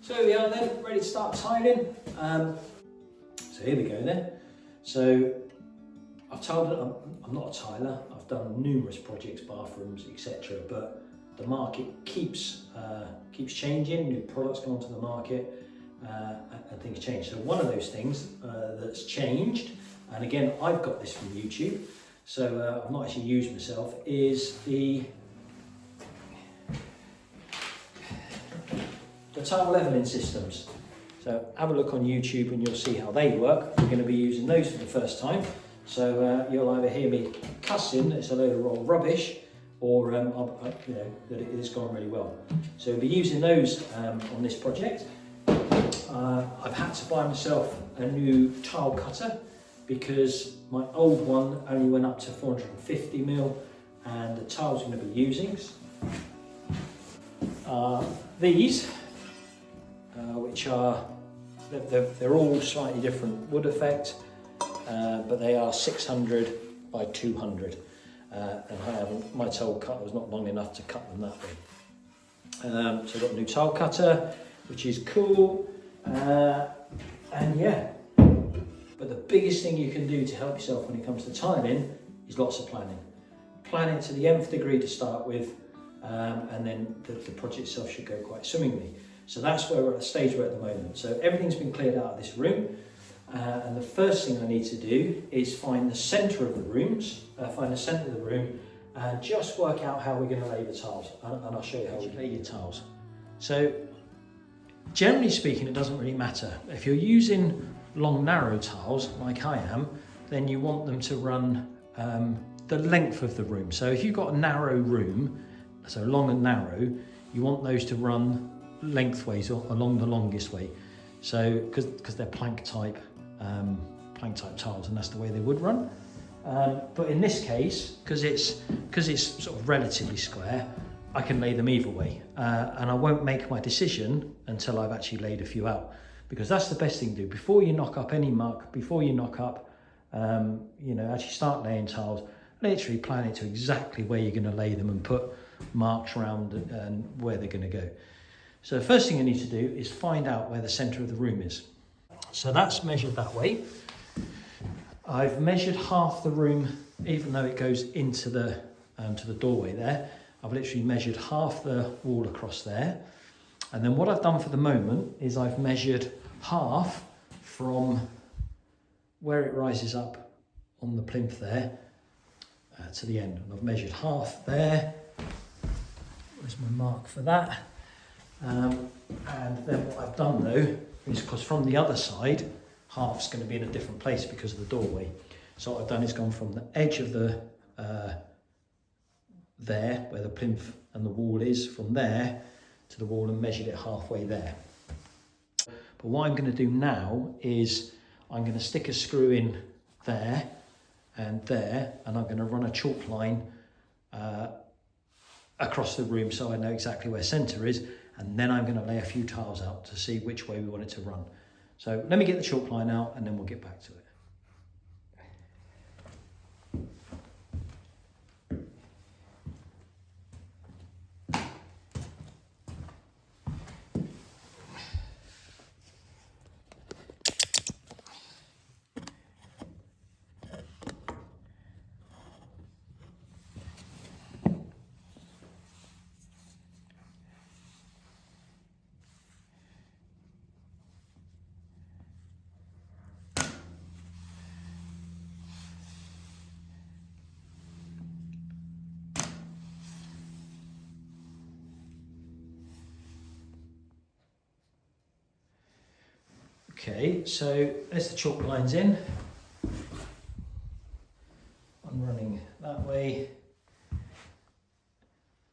So here we are then, ready to start tiling. So here we go then. So I've tiled it, I'm not a tiler, I've done numerous projects, bathrooms, etc. But the market keeps changing, new products come onto the market and things change. So one of those things that's changed, and again I've got this from YouTube, so I've not actually used myself, is the tile leveling systems. So have a look on YouTube and you'll see how they work. We're going to be using those for the first time. So you'll either hear me cussing, it's a load of raw rubbish, or you know, that it has gone really well. So we'll be using those on this project. I've had to buy myself a new tile cutter because my old one only went up to 450mm, and the tiles I'm going to be using are these, which are, they're all slightly different wood effect, but they are 600 by 200, and my tile cutter was not long enough to cut them that way. So I've got a new tile cutter, which is cool, and yeah. But the biggest thing you can do to help yourself when it comes to tiling is lots of planning. Plan it to the nth degree to start with, and then the project itself should go quite swimmingly. So that's where we're at the stage we're at the moment. So everything's been cleared out of this room, and the first thing I need to do is find the centre of the room, and just work out how we're going to lay the tiles, and I'll show you how we lay your tiles. So generally speaking, it doesn't really matter. If you're using long narrow tiles like I am, then you want them to run the length of the room. So if you've got a narrow room, so long and narrow, you want those to run lengthways or along the longest way. So because they're plank type tiles, and that's the way they would run. But in this case, because it's sort of relatively square, I can lay them either way, and I won't make my decision until I've actually laid a few out, because that's the best thing to do before you knock up any muck, before you knock up, you know, actually start laying tiles. Literally plan it to exactly where you're going to lay them and put marks around and where they're going to go. So the first thing I need to do is find out where the centre of the room is. So that's measured that way. I've measured half the room, even though it goes into the to the doorway there. I've literally measured half the wall across there. And then what I've done for the moment is I've measured half from where it rises up on the plinth there to the end. And I've measured half there. Where's my mark for that? And then what I've done though is, because from the other side, half's going to be in a different place because of the doorway. So what I've done is gone from the edge of the there, where the plinth and the wall is, from there to the wall, and measured it halfway there. But what I'm going to do now is I'm going to stick a screw in there, and I'm going to run a chalk line across the room so I know exactly where centre is, and then I'm going to lay a few tiles out to see which way we want it to run. So let me get the chalk line out and then we'll get back to it. Okay, so there's the chalk lines in. I'm running that way,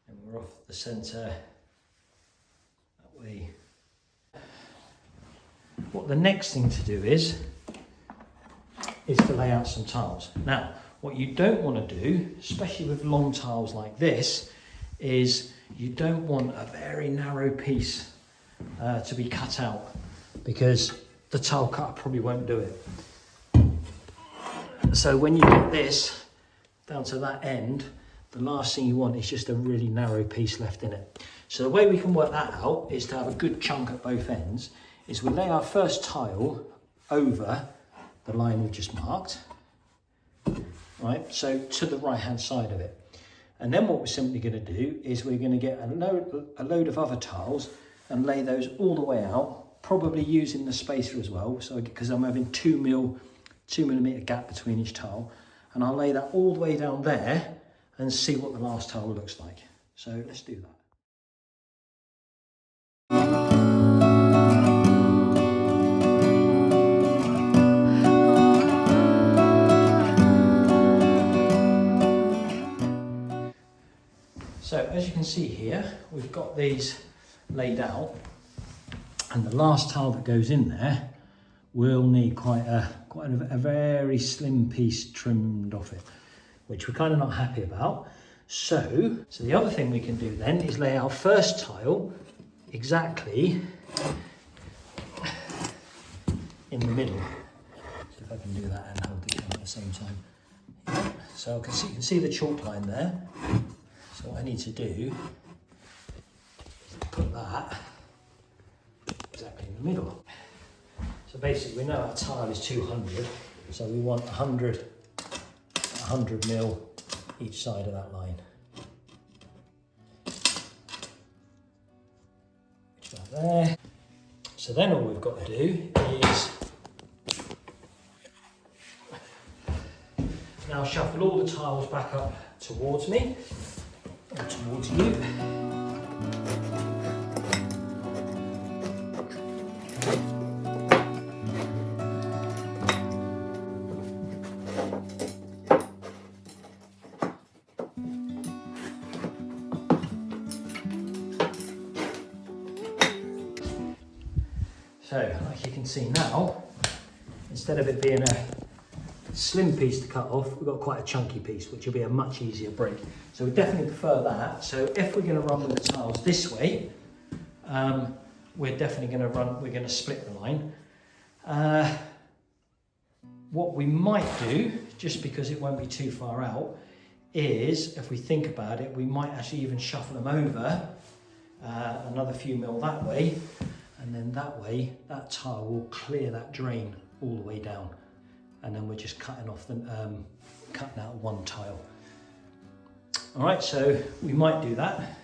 and we're off the centre that way. What the next thing to do is to lay out some tiles. Now, what you don't want to do, especially with long tiles like this, is you don't want a very narrow piece to be cut out, because the tile cutter probably won't do it. So when you get this down to that end, the last thing you want is just a really narrow piece left in it. So the way we can work that out is to have a good chunk at both ends, is we lay our first tile over the line we've just marked, right? So to the right hand side of it. And then what we're simply going to do is we're going to get a load of other tiles and lay those all the way out, probably using the spacer as well. So because I'm having 2mm gap between each tile, and I'll lay that all the way down there and see what the last tile looks like. So let's do that. So as you can see here, we've got these laid out, and the last tile that goes in there will need quite a very slim piece trimmed off it, which we're kind of not happy about. So the other thing we can do then is lay our first tile exactly in the middle. See if I can do that and hold the camera at the same time. Yeah. So you can see the chalk line there. So what I need to do is put that exactly in the middle. So basically we know our tile is 200, so we want 100 mil each side of that line. Which about there. So then all we've got to do is now shuffle all the tiles back up towards me. Towards you. So, like you can see now, instead of it being a slim piece to cut off, we've got quite a chunky piece, which will be a much easier break. So we definitely prefer that. So if we're going to run with the tiles this way, we're definitely going to split the line. What we might do, just because it won't be too far out, is if we think about it, we might actually even shuffle them over another few mil that way, and then that way that tile will clear that drain all the way down. And then we're just cutting off cutting out one tile. All right, so we might do that.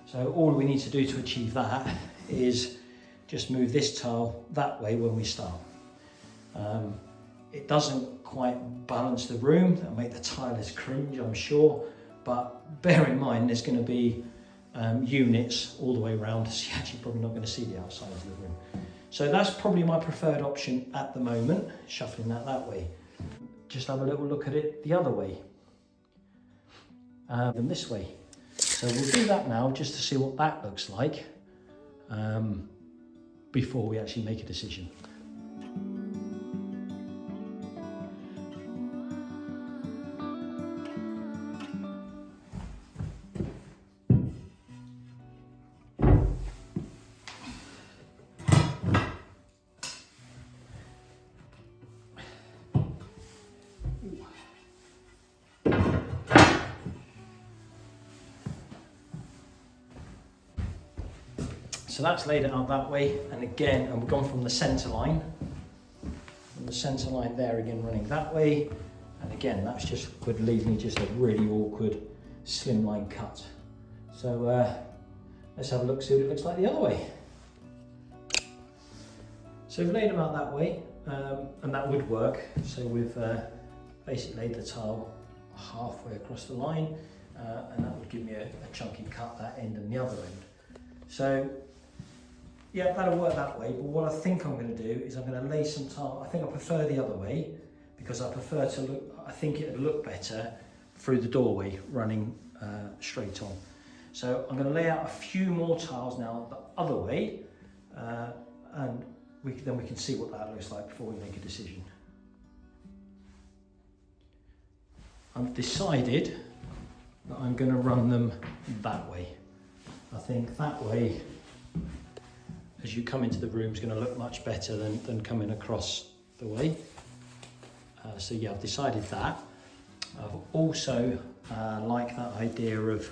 So all we need to do to achieve that is just move this tile that way when we start. It doesn't quite balance the room and make the tilers cringe, I'm sure, but bear in mind there's going to be units all the way around, so you're actually probably not going to see the outside of the room. So that's probably my preferred option at the moment, shuffling that way. Just have a little look at it the other way, and this way. So we'll do that now just to see what that looks like before we actually make a decision. So that's laid it out that way, and again, and we've gone from the centre line, there again running that way, and again that's just would leave me just a really awkward slim line cut. So let's have a look, see what it looks like the other way. So we've laid them out that way, and that would work. So we've basically laid the tile halfway across the line, and that would give me a chunky cut that end and the other end. So yeah, that'll work that way, but what I think I'm going to do is I'm going to lay some tile. I think I prefer the other way because I prefer to look, I think it'll look better through the doorway running straight on. So I'm going to lay out a few more tiles now the other way, and then we can see what that looks like before we make a decision. I've decided that I'm going to run them that way. I think that way, as you come into the room, is going to look much better than coming across the way. So yeah, I've decided that. I've also like that idea of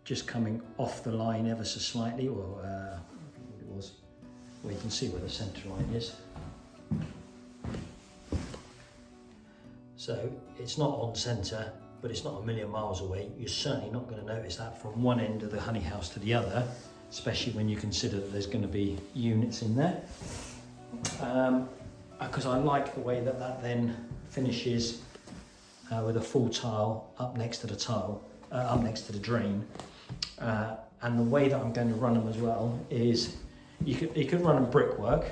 just coming off the line ever so slightly, or what it was, where you can see where the centre line is. So it's not on centre, but it's not a million miles away. You're certainly not going to notice that from one end of the honey house to the other, especially when you consider that there's going to be units in there. Because I like the way that that then finishes with a full tile up next to the tile, up next to the drain. And the way that I'm going to run them as well is you could run them brickwork.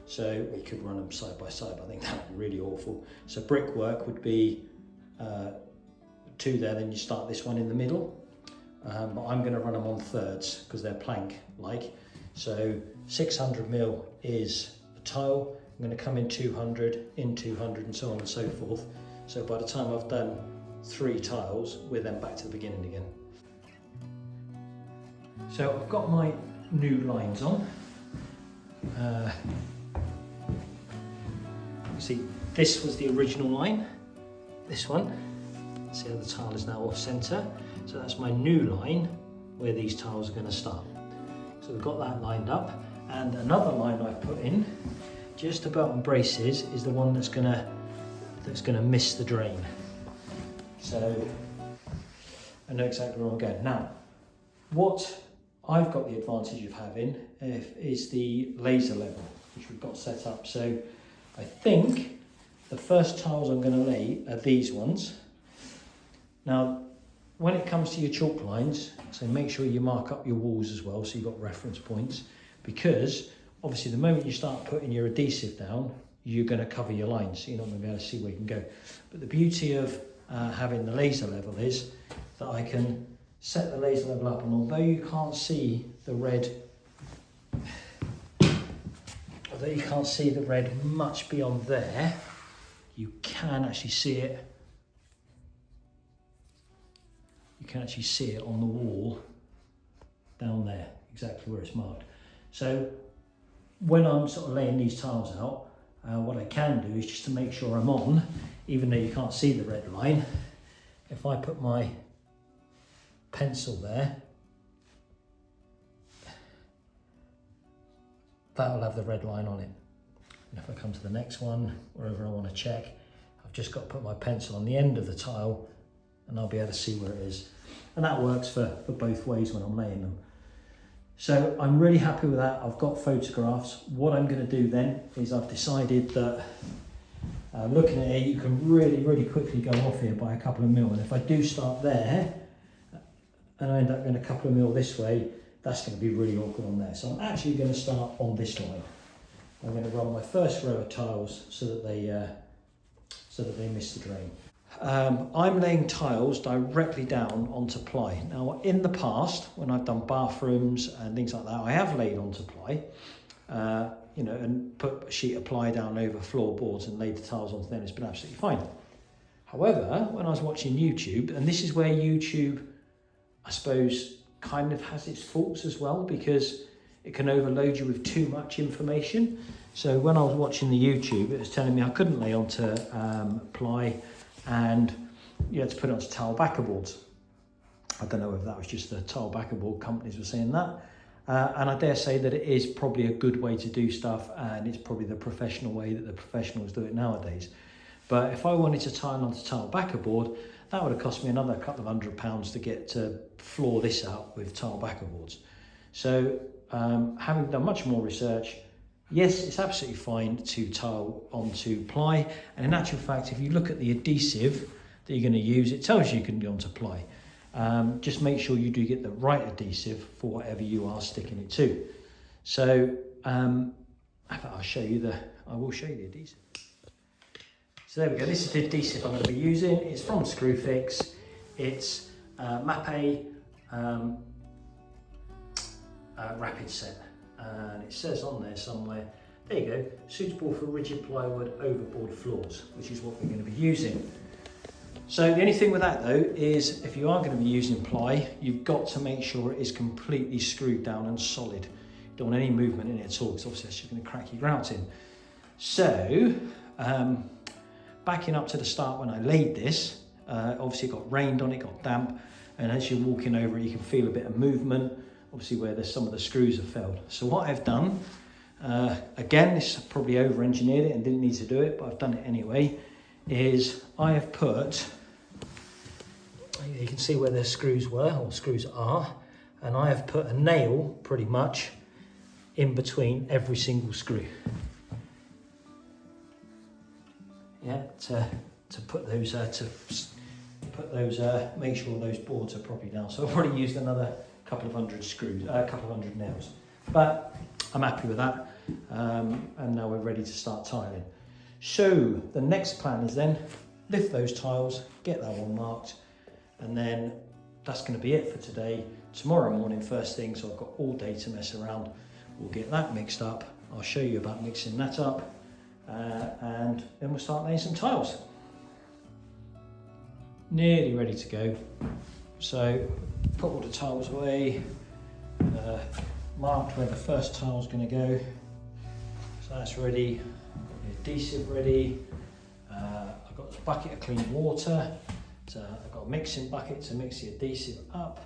So we could run them side by side, but I think that would be really awful. So brickwork would be 2 there, then you start this one in the middle. But I'm going to run them on thirds because they're plank-like. So 600mm is the tile. I'm going to come in 200, and so on and so forth. So by the time I've done 3 tiles, we're then back to the beginning again. So I've got my new lines on. See, this was the original line, this one. See how the tile is now off centre. So that's my new line where these tiles are going to start. So we've got that lined up, and another line I've put in just about on braces is the one that's going to miss the drain. So I know exactly where I'm going. Now, what I've got the advantage of having is the laser level, which we've got set up. So I think the first tiles I'm going to lay are these ones. Now, when it comes to your chalk lines, so make sure you mark up your walls as well, so you've got reference points, because obviously the moment you start putting your adhesive down, you're going to cover your lines, so you're not going to be able to see where you can go. But the beauty of having the laser level is that I can set the laser level up, and although you can't see the red, much beyond there, you can actually see it. You can actually see it on the wall down there, exactly where it's marked. So when I'm sort of laying these tiles out, what I can do is just to make sure I'm on, even though you can't see the red line, if I put my pencil there, that'll have the red line on it. And if I come to the next one, wherever I want to check, I've just got to put my pencil on the end of the tile and I'll be able to see where it is. And that works for both ways when I'm laying them. So I'm really happy with that. I've got photographs. What I'm going to do then is I've decided that looking at it, you can really quickly go off here by a couple of mil. And if I do start there and I end up going a couple of mil this way, that's going to be really awkward on there. So I'm actually going to start on this line. I'm going to run my first row of tiles so that they miss the drain. I'm laying tiles directly down onto ply. Now in the past, when I've done bathrooms and things like that, I have laid onto ply, and put a sheet of ply down over floorboards and laid the tiles onto them. It's been absolutely fine. However, when I was watching YouTube, and this is where YouTube, I suppose, kind of has its faults as well, because it can overload you with too much information. So when I was watching the YouTube, it was telling me I couldn't lay onto ply, and you had to put it onto tile backer boards. I don't know if that was just the tile backer board companies were saying that. And I dare say that it is probably a good way to do stuff, and it's probably the professional way that the professionals do it nowadays. But if I wanted to tile onto tile backer board, that would have cost me another couple of £100 to get to floor this out with tile backer boards. So having done much more research, yes, it's absolutely fine to tile onto ply. And in actual fact, if you look at the adhesive that you're going to use, it tells you can go onto ply. Just make sure you do get the right adhesive for whatever you are sticking it to. So I will show you the adhesive. So there we go, this is the adhesive I'm going to be using. It's from Screwfix. It's Mapei Rapid Set. And it says on there somewhere, there you go, suitable for rigid plywood overboard floors, which is what we're going to be using. So the only thing with that though is if you are going to be using ply, you've got to make sure it is completely screwed down and solid. You don't want any movement in it at all, because obviously that's just going to crack your grouting. So backing up to the start when I laid this, obviously it got rained on, it got damp. and as you're walking over it you can feel a bit of movement, obviously where there's some of the screws have failed. So what I've done, again, this probably over-engineered it and didn't need to do it, but I've done it anyway, is I have put, you can see where the screws were, or screws are, and I have put a nail pretty much in between every single screw. Yeah, to put those, make sure those boards are properly down. So I've probably used another couple of hundred screws, a couple of hundred nails, but I'm happy with that. And now we're ready to start tiling. So the next plan is then lift those tiles, get that one marked, and then that's going to be it for today. Tomorrow morning, first thing, so I've got all day to mess around. We'll get that mixed up. I'll show you about mixing that up, and then we'll start laying some tiles. Nearly ready to go. So put all the tiles away, marked where the first tile is going to go. So that's ready. The adhesive ready. I've got a bucket of clean water. So I've got a mixing bucket to mix the adhesive up.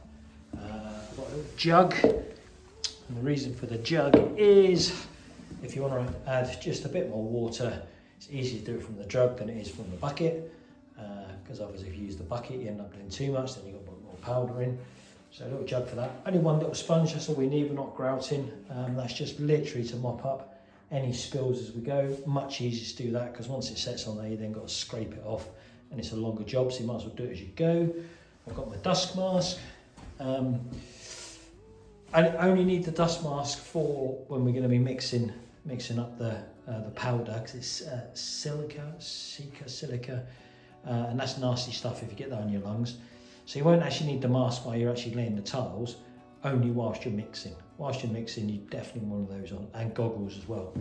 I've got a little jug. And the reason for the jug is if you want to add just a bit more water, it's easier to do it from the jug than it is from the bucket. Because obviously if you use the bucket you end up doing too much, then you've got to put more powder in. So a little jug for that. Only one little sponge, that's all we need, we're not grouting. That's just literally to mop up any spills as we go. Much easier to do that because once it sets on there you then got to scrape it off and it's a longer job, so you might as well do it as you go. I've got my dust mask. I only need the dust mask for when we're going to be mixing up the powder, because it's silica, and that's nasty stuff if you get that on your lungs. So you won't actually need the mask while you're actually laying the tiles, only whilst you're mixing. Whilst you're mixing, you definitely want one of those on, and goggles as well,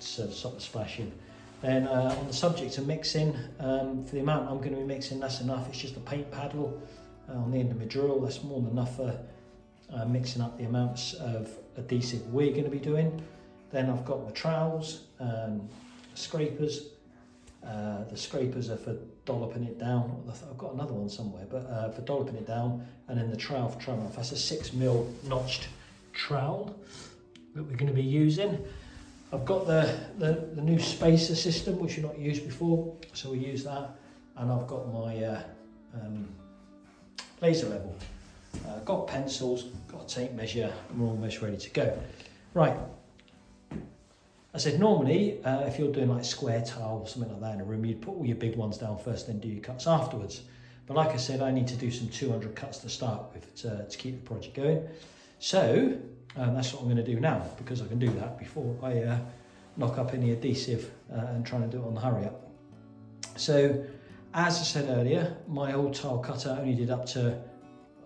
to stop the splashing. Then on the subject of mixing, for the amount I'm going to be mixing, that's enough. It's just a paint paddle on the end of my drill. That's more than enough for mixing up the amounts of adhesive we're going to be doing. Then I've got my trowels, scrapers. The scrapers are for dolloping it down. I've got another one somewhere, but for dolloping it down. And then the trowel for trowel. That's a 6mm notched trowel that we're going to be using. I've got the new spacer system, which we've not used before, so we use that. And I've got my laser level. Got pencils, got a tape measure, and we're almost ready to go. Right. I said normally, if you're doing like square tile or something like that in a room, you'd put all your big ones down first, then do your cuts afterwards. But like I said, I need to do some 200 cuts to start with to keep the project going. So that's what I'm going to do now, because I can do that before I knock up any adhesive and trying to do it on the hurry up. So as I said earlier, my old tile cutter only did up to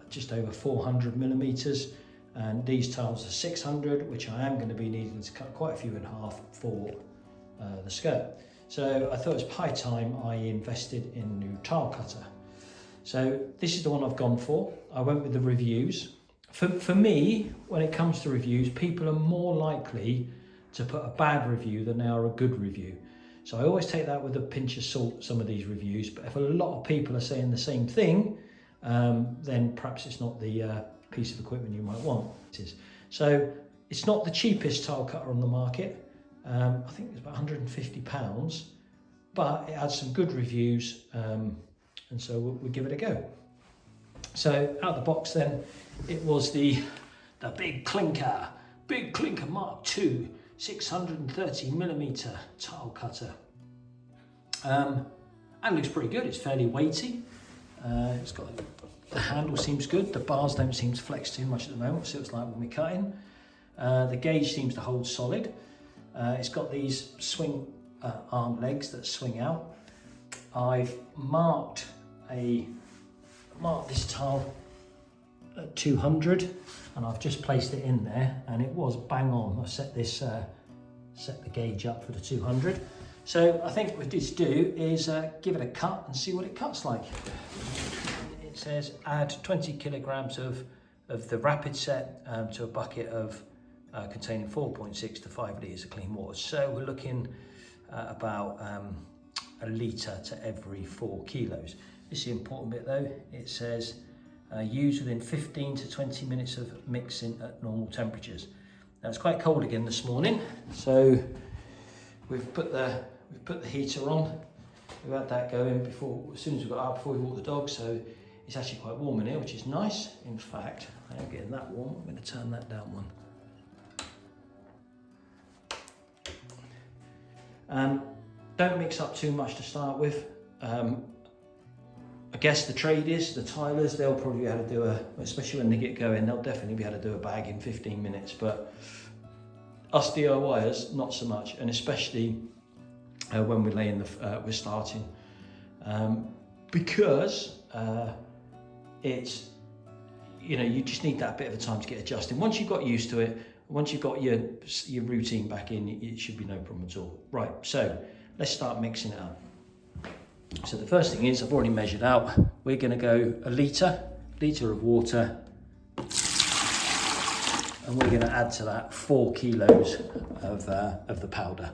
just over 400mm. And these tiles are 600, which I am going to be needing to cut quite a few in half for the skirt. So I thought it was high time I invested in a new tile cutter. So this is the one I've gone for. I went with the reviews. For me, when it comes to reviews, people are more likely to put a bad review than they are a good review. So I always take that with a pinch of salt, some of these reviews. But if a lot of people are saying the same thing, then perhaps it's not the piece of equipment you might want. So it's not the cheapest tile cutter on the market. I think it's about £150, but it had some good reviews, and so we'll give it a go. So out of the box then, it was the Big Clinker Mark II 630mm tile cutter. And looks pretty good. It's fairly weighty. It's got the handle seems good. The bars don't seem to flex too much at the moment, so it's like when we're cutting. The gauge seems to hold solid. It's got these swing arm legs that swing out. I've marked this tile at 200, and I've just placed it in there, and it was bang on. I set the gauge up for the 200. So I think what we need to do is give it a cut and see what it cuts like. It says add 20 kilograms of the rapid set to a bucket of containing 4.6 to 5 litres of clean water. So we're looking at about a litre to every 4 kilos. This is the important bit though. It says Used within 15 to 20 minutes of mixing at normal temperatures. Now it's quite cold again this morning, so we've put the heater on. We had that going as soon as we got out, before we walked the dog, so it's actually quite warm in here, which is nice. In fact, I am getting that warm. I'm going to turn that down one. Don't mix up too much to start with. I guess the tradies, the tilers, they'll probably be able to do especially when they get going, they'll definitely be able to do a bag in 15 minutes, but us DIYers, not so much, and especially when we're starting, because it's, you just need that bit of a time to get adjusted. Once you've got used to it, once you've got your routine back in, it should be no problem at all. Right, so let's start mixing it up. So the first thing is, I've already measured out, we're going to go a litre of water, and we're going to add to that 4 kilos of the powder.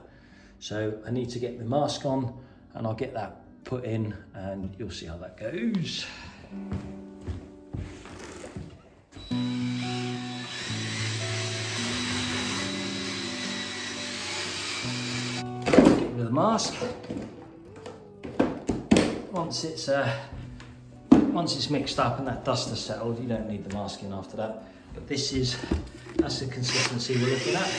So I need to get the mask on, and I'll get that put in, and you'll see how that goes. Get rid of the mask. Once it's mixed up and that dust has settled, you don't need the masking after that. But that's the consistency we're looking at.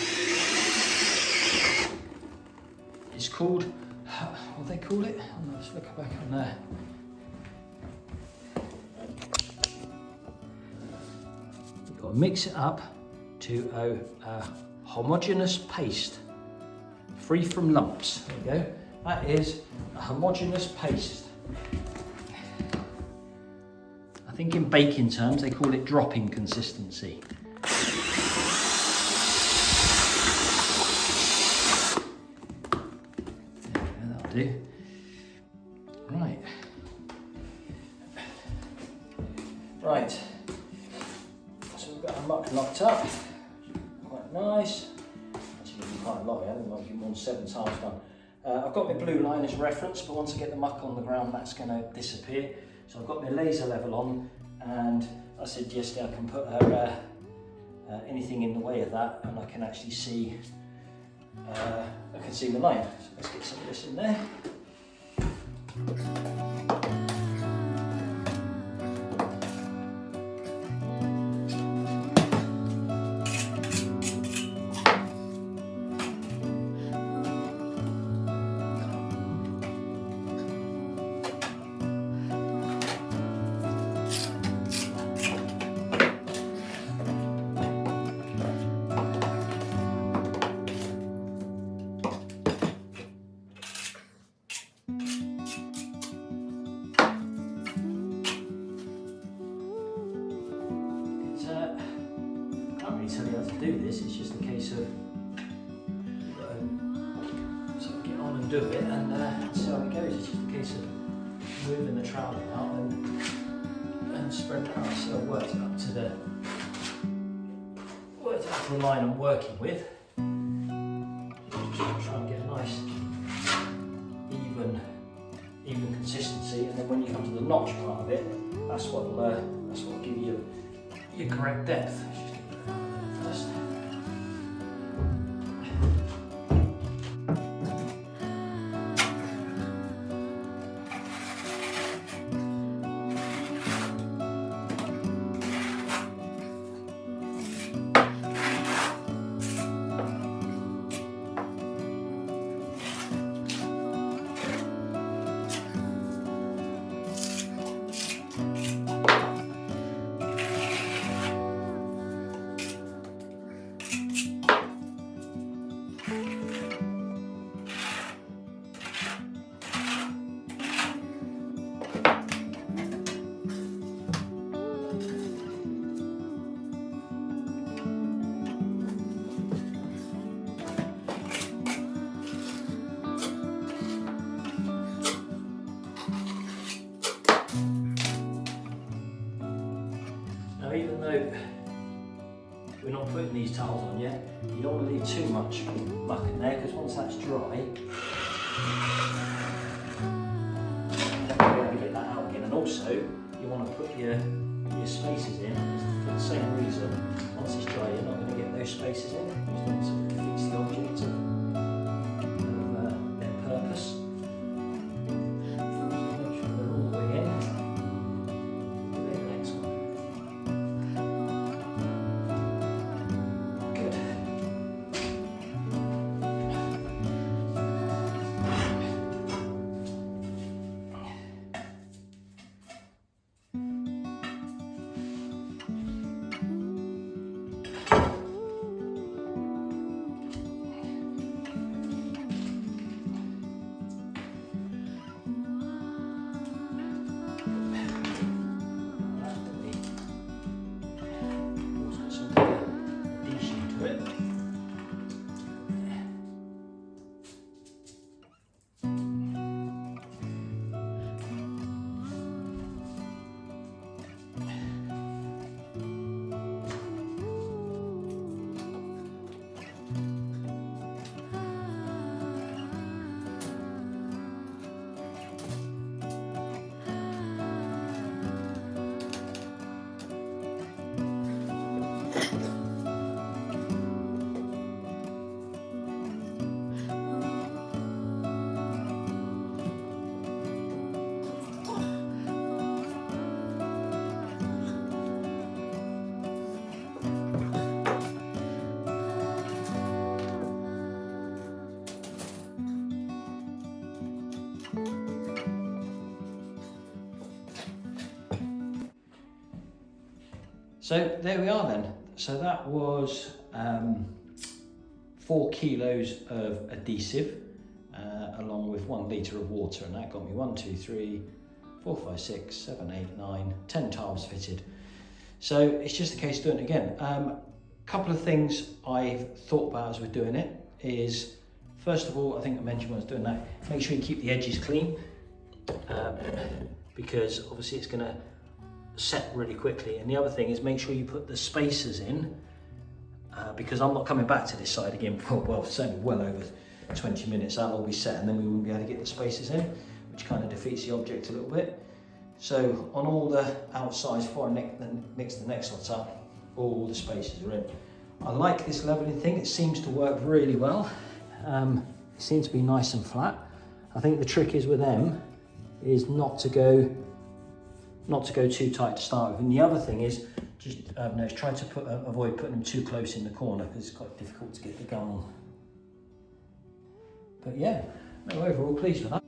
It's called, what do they call it? Let's look back on there. You've got to mix it up to a homogeneous paste, free from lumps. There we go. That is a homogeneous paste. I think in baking terms they call it dropping consistency. That'll do. Right. So we've got our muck knocked up. Quite nice. Actually, quite a lot. I think might be more than 7 tiles done. I've got my blue line as reference, but once I get the muck on the ground, that's going to disappear. So I've got my laser level on, and I said yesterday I can put anything in the way of that, and I can actually see. I can see the line. So let's get some of this in there. Do this, it's just a case of sort of get on and do it and see how it goes. It's just a case of moving the trowel out and spread it out. So I've worked it up to the line I'm working with. Just try and get a nice even consistency, and then when you come to the notch part of it, that's what will give you your correct depth. Now, even though we're not putting these tiles on yet, you don't want to leave too much muck in there, because once that's dry, you'll be able to get that out again. And also, you want to put your your spaces in for the same reason. Once it's dry, you're not going to get those spaces in, which then sort of defeats the object of their purpose. Make sure they're all the way in. Do the next one. Good. So there we are then. So that was 4 kilos of adhesive along with 1 litre of water, and that got me 1, 2, 3, 4, 5, 6, 7, 8, 9, 10 tiles fitted. So it's just a case of doing it again. Couple of things I've thought about as we're doing it is, first of all, I think I mentioned when I was doing that, make sure you keep the edges clean because obviously it's going to set really quickly. And the other thing is make sure you put the spacers in because I'm not coming back to this side again for, well, certainly well over 20 minutes. That'll all be set and then we won't be able to get the spacers in, which kind of defeats the object a little bit. So on all the outsides before I mix the next lot up, all the spacers are in. I like this leveling thing, it seems to work really well. It seems to be nice and flat. I think the trick is with them is not to go too tight to start with. And the other thing is just try to avoid putting them too close in the corner because it's quite difficult to get the gum on. But yeah, no, overall pleased with that.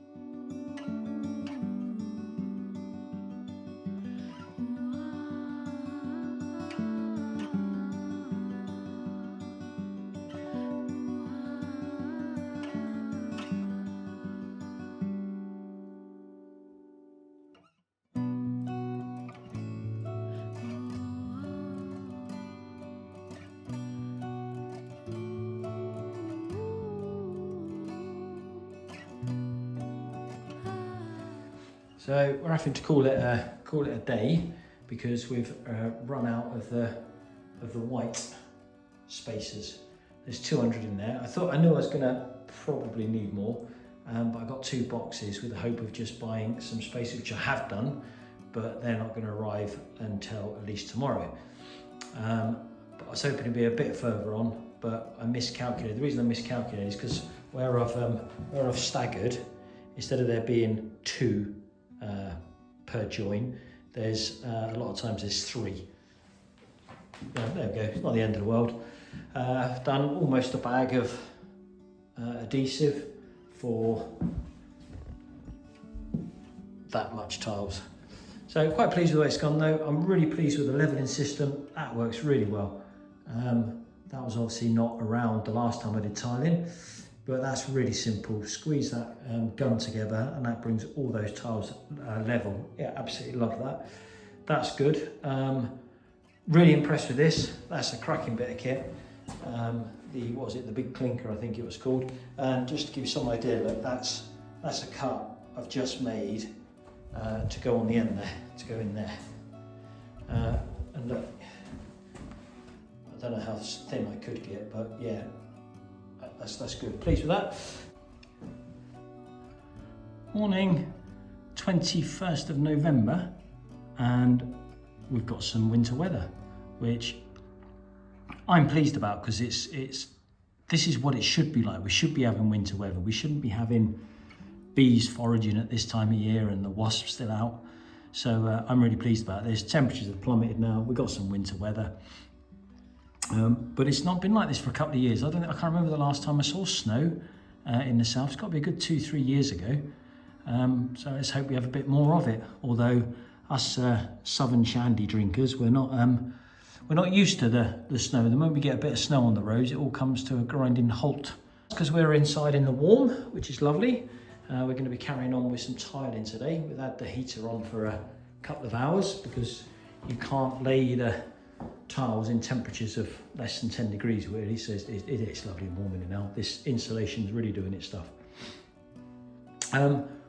So we're having to call it a day because we've run out of the white spacers. There's 200 in there. I knew I was going to probably need more, but I got 2 boxes with the hope of just buying some spacers, which I have done, but they're not going to arrive until at least tomorrow. But I was hoping to be a bit further on, but I miscalculated. The reason I miscalculated is because where I've staggered, instead of there being 2 per join, there's a lot of times there's 3. Yeah, there we go, it's not the end of the world. I've done almost a bag of adhesive for that much tiles. So quite pleased with the way it's gone though. I'm really pleased with the levelling system, that works really well. That was obviously not around the last time I did tiling, but that's really simple. Squeeze that gun together and that brings all those tiles level. Yeah, absolutely love that. That's good. Really impressed with this. That's a cracking bit of kit. What was it, the big clinker I think it was called. And just to give you some idea, look, that's a cut I've just made to go on the end there, to go in there. And look, I don't know how thin I could get, but yeah, that's good. Pleased with that. Morning, 21st of November, and we've got some winter weather, which I'm pleased about, because this is what it should be like. We should be having winter weather. We shouldn't be having bees foraging at this time of year and the wasps still out. So I'm really pleased about this. Temperatures have plummeted now. We've got some winter weather. But it's not been like this for a couple of years. I can't remember the last time I saw snow in the south. It's got to be a good 2-3 years ago. So let's hope we have a bit more of it. Although us southern shandy drinkers, we're not used to the snow. The moment we get a bit of snow on the roads, it all comes to a grinding halt. Because we're inside in the warm, which is lovely. We're going to be carrying on with some tiling today. We've had the heater on for a couple of hours because you can't lay the tiles in temperatures of less than 10 degrees really, so it's lovely and warm in it now. This insulation is really doing its stuff.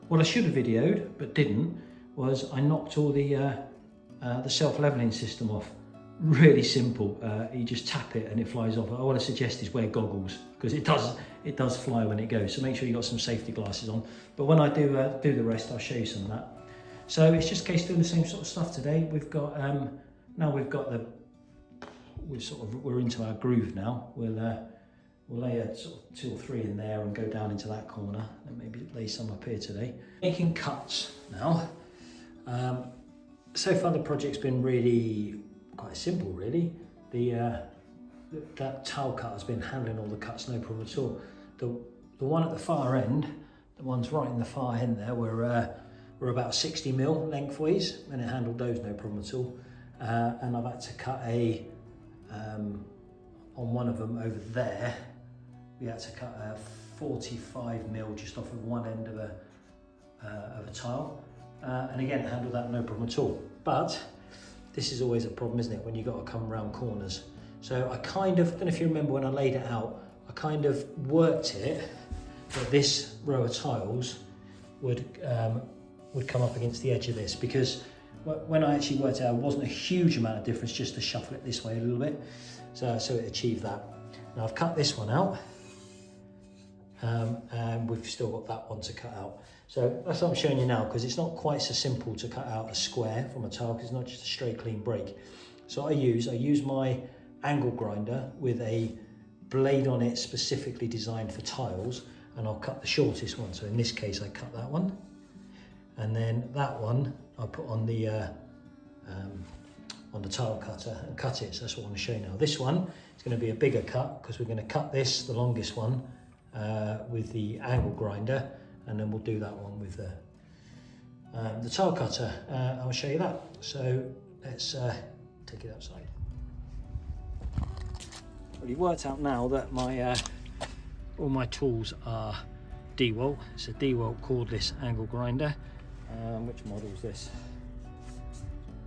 What I should have videoed but didn't was I knocked all the self-leveling system off. Really simple. You just tap it and it flies off. All I suggest is wear goggles, because it does fly when it goes. So make sure you got some safety glasses on. But when I do the rest, I'll show you some of that. So it's just a case doing the same sort of stuff today. We've got now we're into our groove now. We'll lay a sort of 2 or 3 in there and go down into that corner, and maybe lay some up here today. Making cuts now. So far the project's been really quite simple really. That tile cut has been handling all the cuts, no problem at all. The one at the far end, the ones right in the far end there, were about 60 mil lengthways, and it handled those no problem at all. And I've had to cut on one of them over there, we had to cut a 45 mil just off of one end of a tile. And again, it handled that no problem at all. But this is always a problem, isn't it, when you've got to come around corners. So I don't know if you remember when I laid it out, I kind of worked it that this row of tiles would come up against the edge of this, because when I actually worked it out, it wasn't a huge amount of difference just to shuffle it this way a little bit. So it achieved that. Now I've cut this one out, and we've still got that one to cut out. So that's what I'm showing you now, because it's not quite so simple to cut out a square from a tile, because it's not just a straight clean break. So I use my angle grinder with a blade on it specifically designed for tiles, and I'll cut the shortest one. So in this case I cut that one, and then that one I'll put on the tile cutter and cut it. So that's what I want to show you now. This one is going to be a bigger cut, because we're going to cut this, the longest one, with the angle grinder, and then we'll do that one with the tile cutter. I'll show you that. So let's take it outside. Well, you've worked out now that all my tools are DeWalt. It's a DeWalt cordless angle grinder. Which model is this?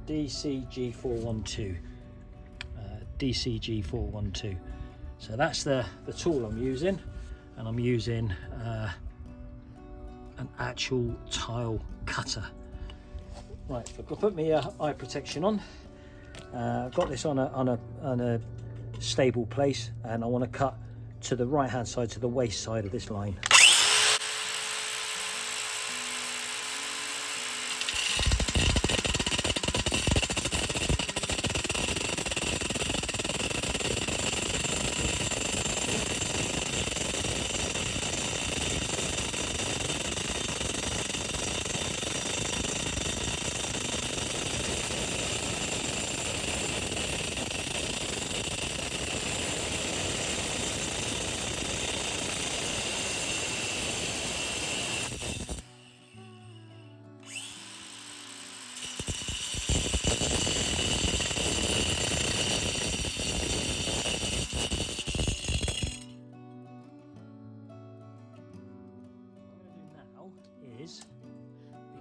DCG412. DCG412. So that's the tool I'm using, and I'm using an actual tile cutter. Right, I've got to put my eye protection on. I've got this on a stable place, and I want to cut to the right hand side, to the waist side of this line.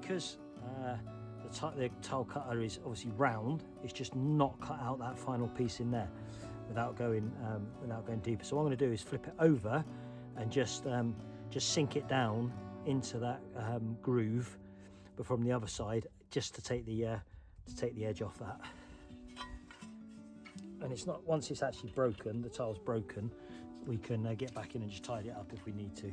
Because the tile cutter is obviously round, it's just not cut out that final piece in there without going deeper. So what I'm going to do is flip it over and just sink it down into that groove, but from the other side, just to take the edge off that. And it's not, once it's actually broken, the tile's broken, we can get back in and just tidy it up if we need to.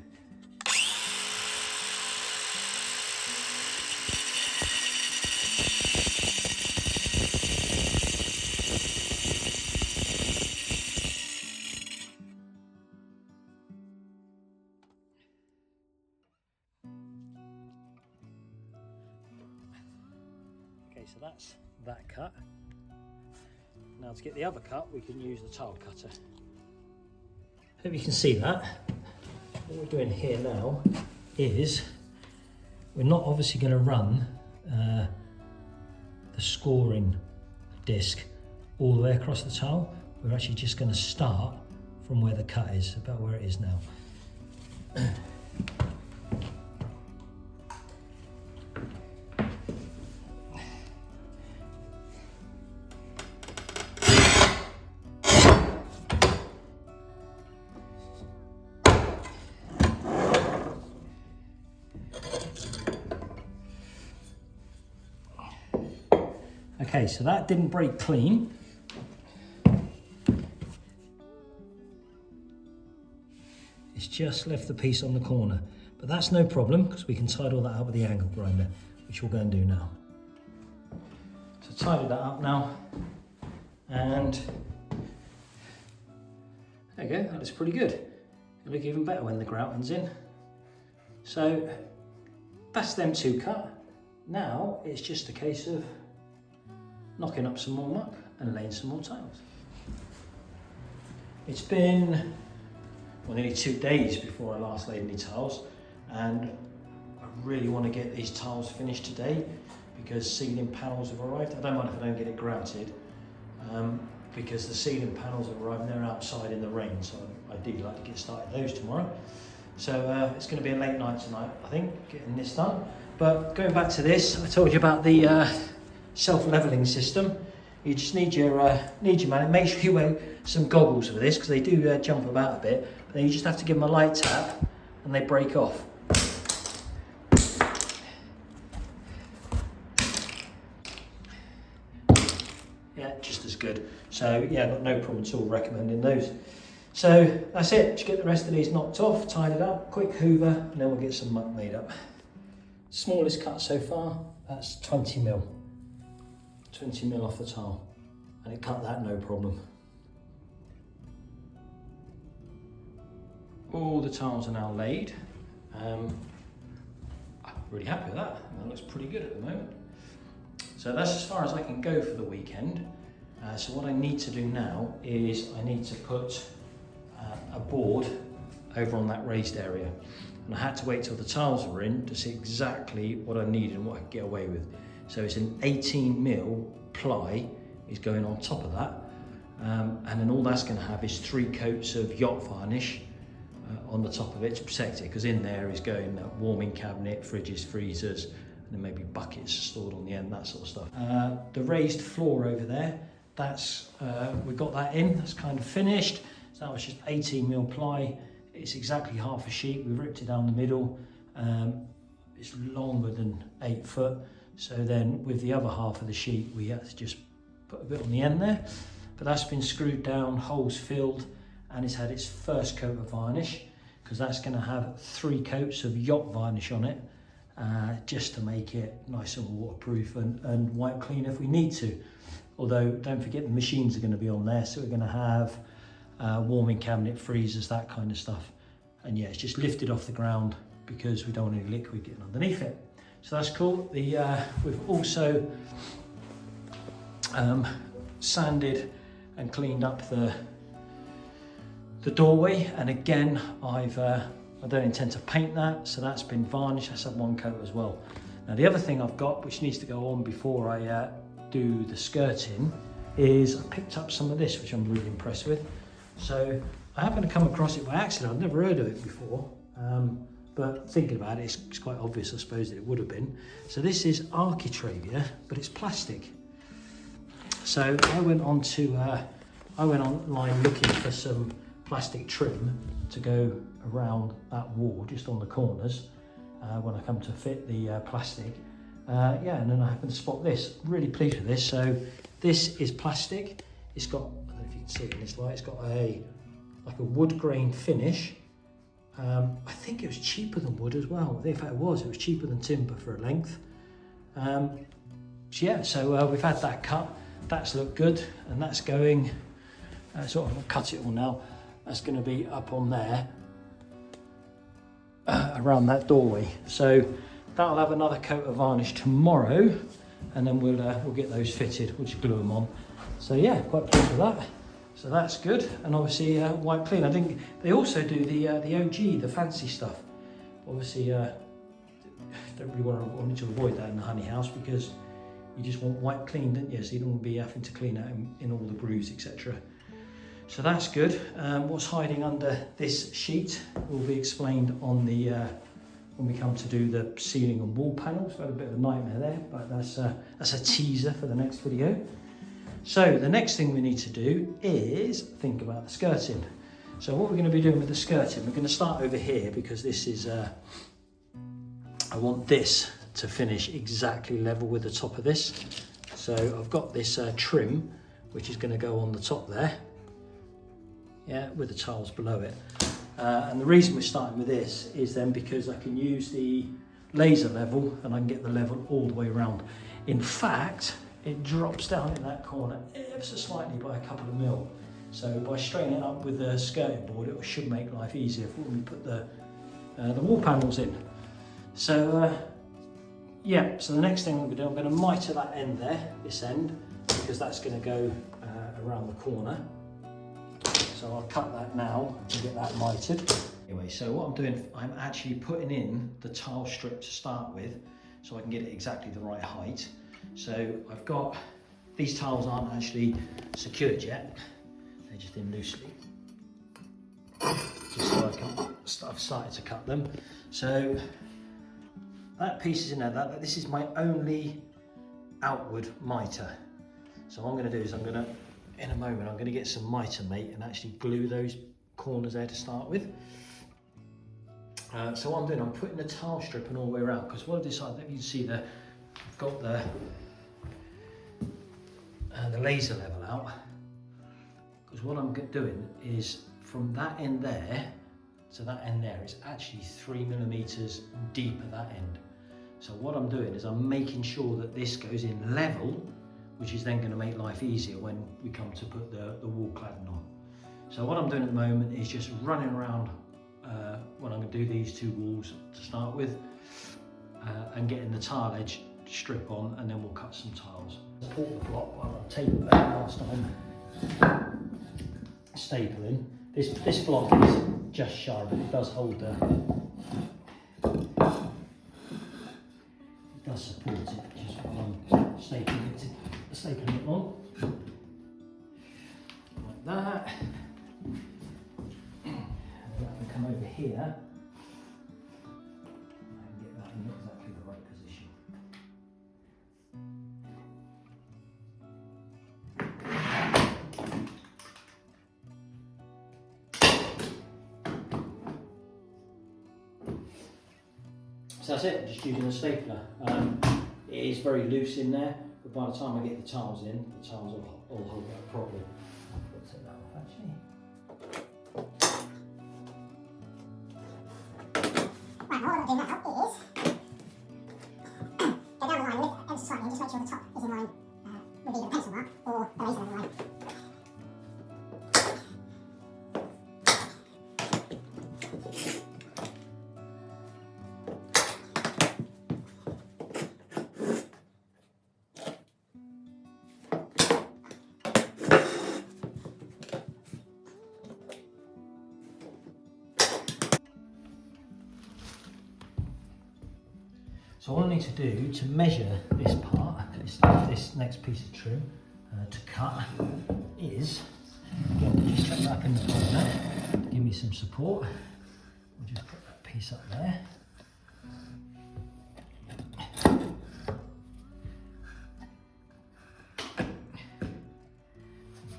so that's that cut. Now to get the other cut, we can use the tile cutter. Hope you can see that. What we're doing here now is we're not obviously going to run the scoring disc all the way across the tile. We're actually just going to start from where the cut is, about where it is now. Okay, so that didn't break clean. It's just left the piece on the corner, but that's no problem because we can tidy that up with the angle grinder, which we'll go and do now. So tidy that up now, and there you go, that looks pretty good. It'll look even better when the grouting's in. So that's them two cut. Now it's just a case of knocking up some more muck and laying some more tiles. It's been nearly 2 days before I last laid any tiles, and I really want to get these tiles finished today because ceiling panels have arrived. I don't mind if I don't get it grouted because the ceiling panels have arrived and they're outside in the rain, so I do like to get started those tomorrow. So it's going to be a late night tonight, I think, getting this done. But going back to this, I told you about the self-leveling system. You just need your man. Make sure you wear some goggles for this because they do jump about a bit. But then you just have to give them a light tap and they break off. Yeah, just as good. So yeah, got no problem at all recommending those. So that's it. Just get the rest of these knocked off, tidied up, quick hoover, and then we'll get some muck made up. Smallest cut so far, that's 20 mil. 20 mil off the tile, and it cut that no problem. All the tiles are now laid. I'm really happy with that. That looks pretty good at the moment. So that's as far as I can go for the weekend. So what I need to do now is I need to put a board over on that raised area. And I had to wait till the tiles were in to see exactly what I needed and what I could get away with. So it's an 18 mil ply is going on top of that. And then all that's going to have is 3 coats of yacht varnish on the top of it to protect it, because in there is going a warming cabinet, fridges, freezers, and then maybe buckets stored on the end, that sort of stuff. The raised floor over there, that's we got that in, that's kind of finished. So that was just 18 mil ply. It's exactly half a sheet. We ripped it down the middle. It's longer than 8 foot. So then with the other half of the sheet, we had to just put a bit on the end there. But that's been screwed down, holes filled, and it's had its first coat of varnish, because that's going to have 3 coats of yacht varnish on it, just to make it nice and waterproof and wipe clean if we need to. Although don't forget the machines are going to be on there, so we're going to have warming cabinet, freezers, that kind of stuff. And yeah, it's just lifted off the ground because we don't want any liquid getting underneath it. So that's cool. We've also sanded and cleaned up the doorway, and again I don't intend to paint that, so that's been varnished. That's had 1 coat as well. Now the other thing I've got, which needs to go on before I do the skirting, is I picked up some of this, which I'm really impressed with. So I happened to come across it by accident. I've never heard of it before, but thinking about it, it's quite obvious, I suppose, that it would have been. So this is Architravia, but it's plastic. So I went online looking for some plastic trim to go around that wall, just on the corners, when I come to fit the plastic. Yeah, and then I happened to spot this. Really pleased with this. So this is plastic. It's got, I don't know if you can see it in this light, it's got like a wood grain finish. I think it was cheaper than wood as well. In fact, it was cheaper than timber for a length. So yeah, so we've had that cut. That's looked good, and that's going, sort of, I'll cut it all now. That's going to be up on there, around that doorway. So that'll have another coat of varnish tomorrow, and then we'll get those fitted. We'll just glue them on. So yeah, quite pleased with that. So that's good, and obviously wipe clean. I think they also do the OG, the fancy stuff. Obviously, don't really want to avoid that in the honey house because you just want wipe clean, don't you? So you don't want to be having to clean out in all the grooves, etc. So that's good. What's hiding under this sheet will be explained on the when we come to do the ceiling and wall panels. We've had a bit of a nightmare there, but that's a teaser for the next video. So the next thing we need to do is think about the skirting. So what we're going to be doing with the skirting, we're going to start over here because this is, I want this to finish exactly level with the top of this. So I've got this trim, which is going to go on the top there, yeah, with the tiles below it. And the reason we're starting with this is then because I can use the laser level and I can get the level all the way around. In fact, it drops down in that corner ever so slightly by a couple of mil. So by straightening it up with the skirting board, it should make life easier for when we put the wall panels in. So yeah, so the next thing I'm going to do, I'm going to mitre that end there, this end, because that's going to go around the corner. So I'll cut that now and get that mitred. Anyway, so what I'm doing, I'm actually putting in the tile strip to start with, so I can get it exactly the right height. So I've got, these tiles aren't actually secured yet, they're just in loosely. Just so I've started to cut them. So that piece is in there, this is my only outward mitre. So what I'm going to do is in a moment, I'm going to get some mitre mate and actually glue those corners there to start with. So what I'm doing, I'm putting the tile strip and all the way around, because what I've decided, you can see I've got the laser level out, because what I'm doing is from that end there to that end there is actually 3 millimeters deep at that end. So what I'm doing is I'm making sure that this goes in level, which is then going to make life easier when we come to put the wall cladding on. So what I'm doing at the moment is just running around when I'm going to do these two walls to start with, and getting the tile edge strip on, and then we'll cut some tiles. Support the block while I tape that last time. Stapling. This block is just shy, but it does hold the. It does support it, just while I'm stapling it on. Like that. And then I can come over here and get that in exactly the right position. So that's it, just using a stapler. It is very loose in there, but by the time I get the tiles in, the tiles will hold that properly. I'll take that off actually. Right, what I'm doing now is go down the line, lift ever so slightly, and just make sure the top is in line with either the pencil mark or the laser level line. So all I need to do to measure this part, this next piece of trim to cut, is again, just chuck that up in the corner to give me some support. We'll just put that piece up there.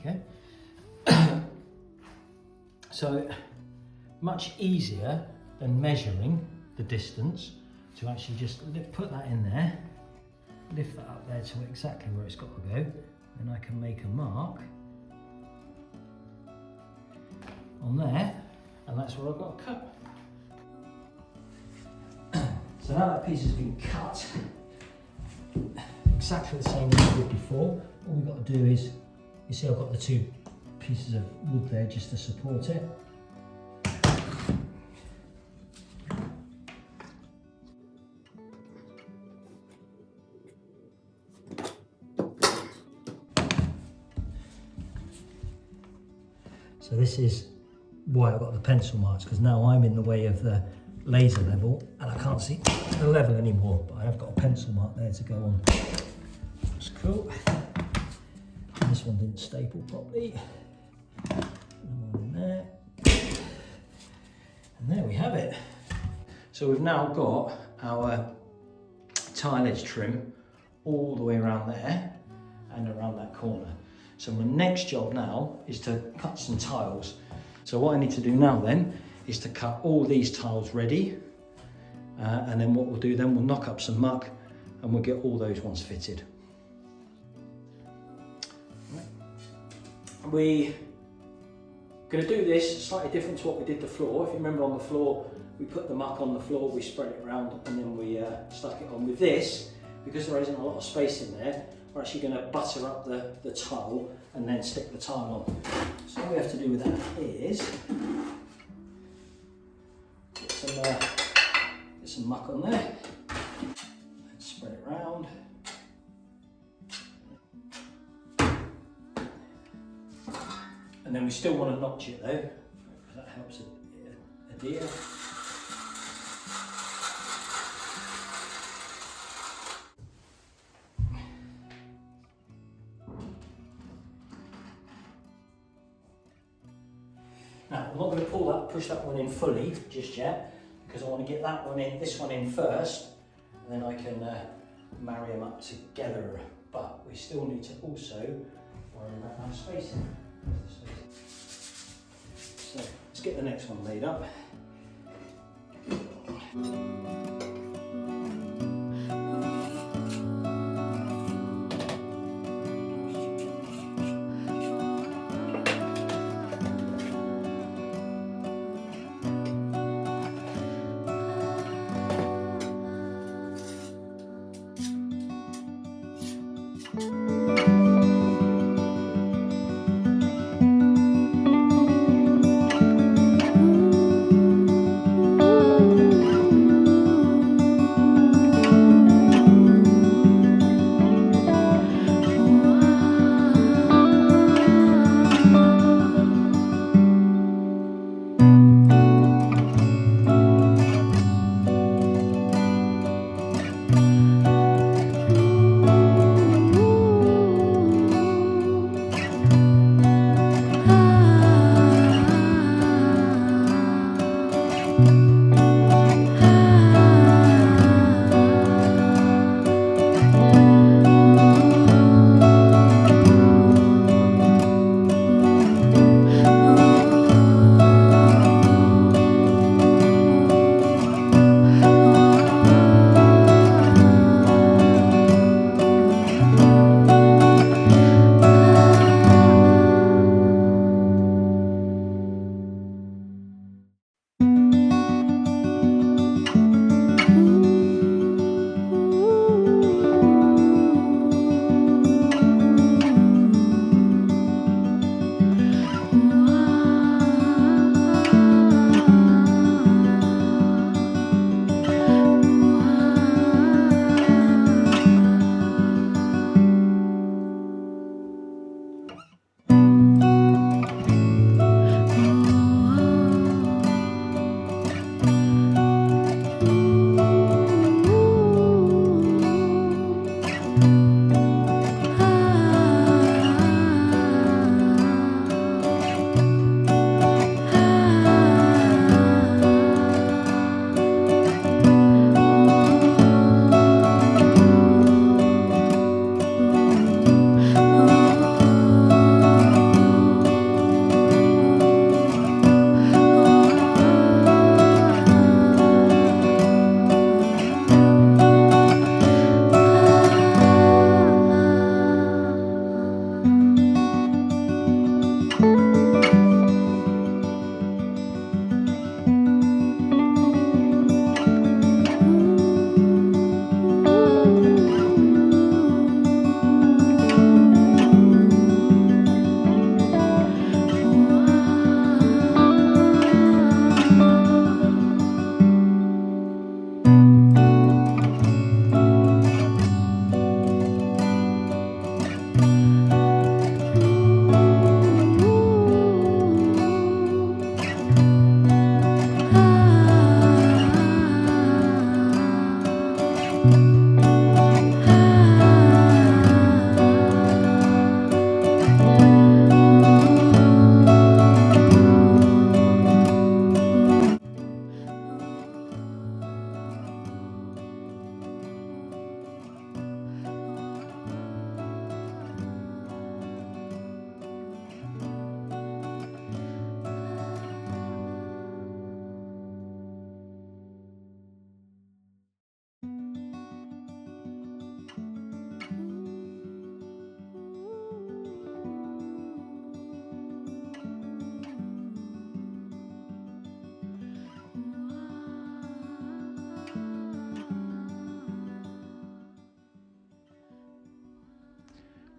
Okay. So much easier than measuring the distance, to actually just put that in there, lift that up there to exactly where it's got to go, then I can make a mark on there, and that's where I've got to cut. So now that piece has been cut, exactly the same as we did before, all we've got to do is, you see I've got the two pieces of wood there just to support it. So this is why I've got the pencil marks, because now I'm in the way of the laser level and I can't see the level anymore, but I have got a pencil mark there to go on. That's cool. And this one didn't staple properly. One in there. And there we have it. So we've now got our tile edge trim all the way around there and around that corner. So my next job now is to cut some tiles. So what I need to do now then is to cut all these tiles ready, and then what we'll do then, we'll knock up some muck and we'll get all those ones fitted. We're going to do this slightly different to what we did the floor. If you remember, on the floor we put the muck on the floor, we spread it around and then we stuck it on. With this, because there isn't a lot of space in there, we're actually going to butter up the tile and then stick the tile on. So all we have to do with that is get some muck on there, and spread it around. And then we still want to notch it though, because that helps it adhere. Now, I'm not going to push that one in fully just yet, because I want to get that one in, this one in first, and then I can marry them up together. But we still need to also worry about our spacing. So let's get the next one made up.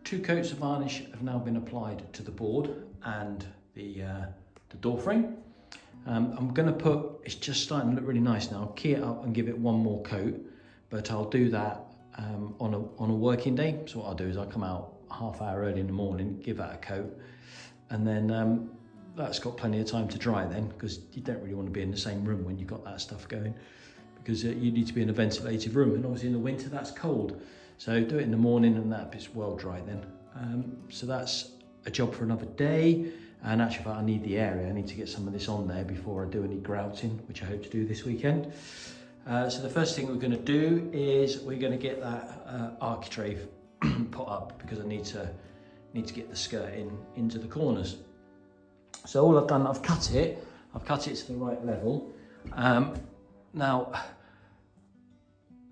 2 coats of varnish have now been applied to the board and the door frame. I'm going to put, it's just starting to look really nice now, key it up and give it one more coat, but I'll do that on a working day. So what I'll do is I'll come out half hour early in the morning, give that a coat, and then that's got plenty of time to dry then, because you don't really want to be in the same room when you've got that stuff going, because you need to be in a ventilated room, and obviously in the winter that's cold. So do it in the morning and that bit's well dry then. So that's a job for another day. And actually, I need the area. I need to get some of this on there before I do any grouting, which I hope to do this weekend. So the first thing we're going to do is we're going to get that architrave put up, because I need to get the skirt into the corners. So all I've done, I've cut it to the right level. Now,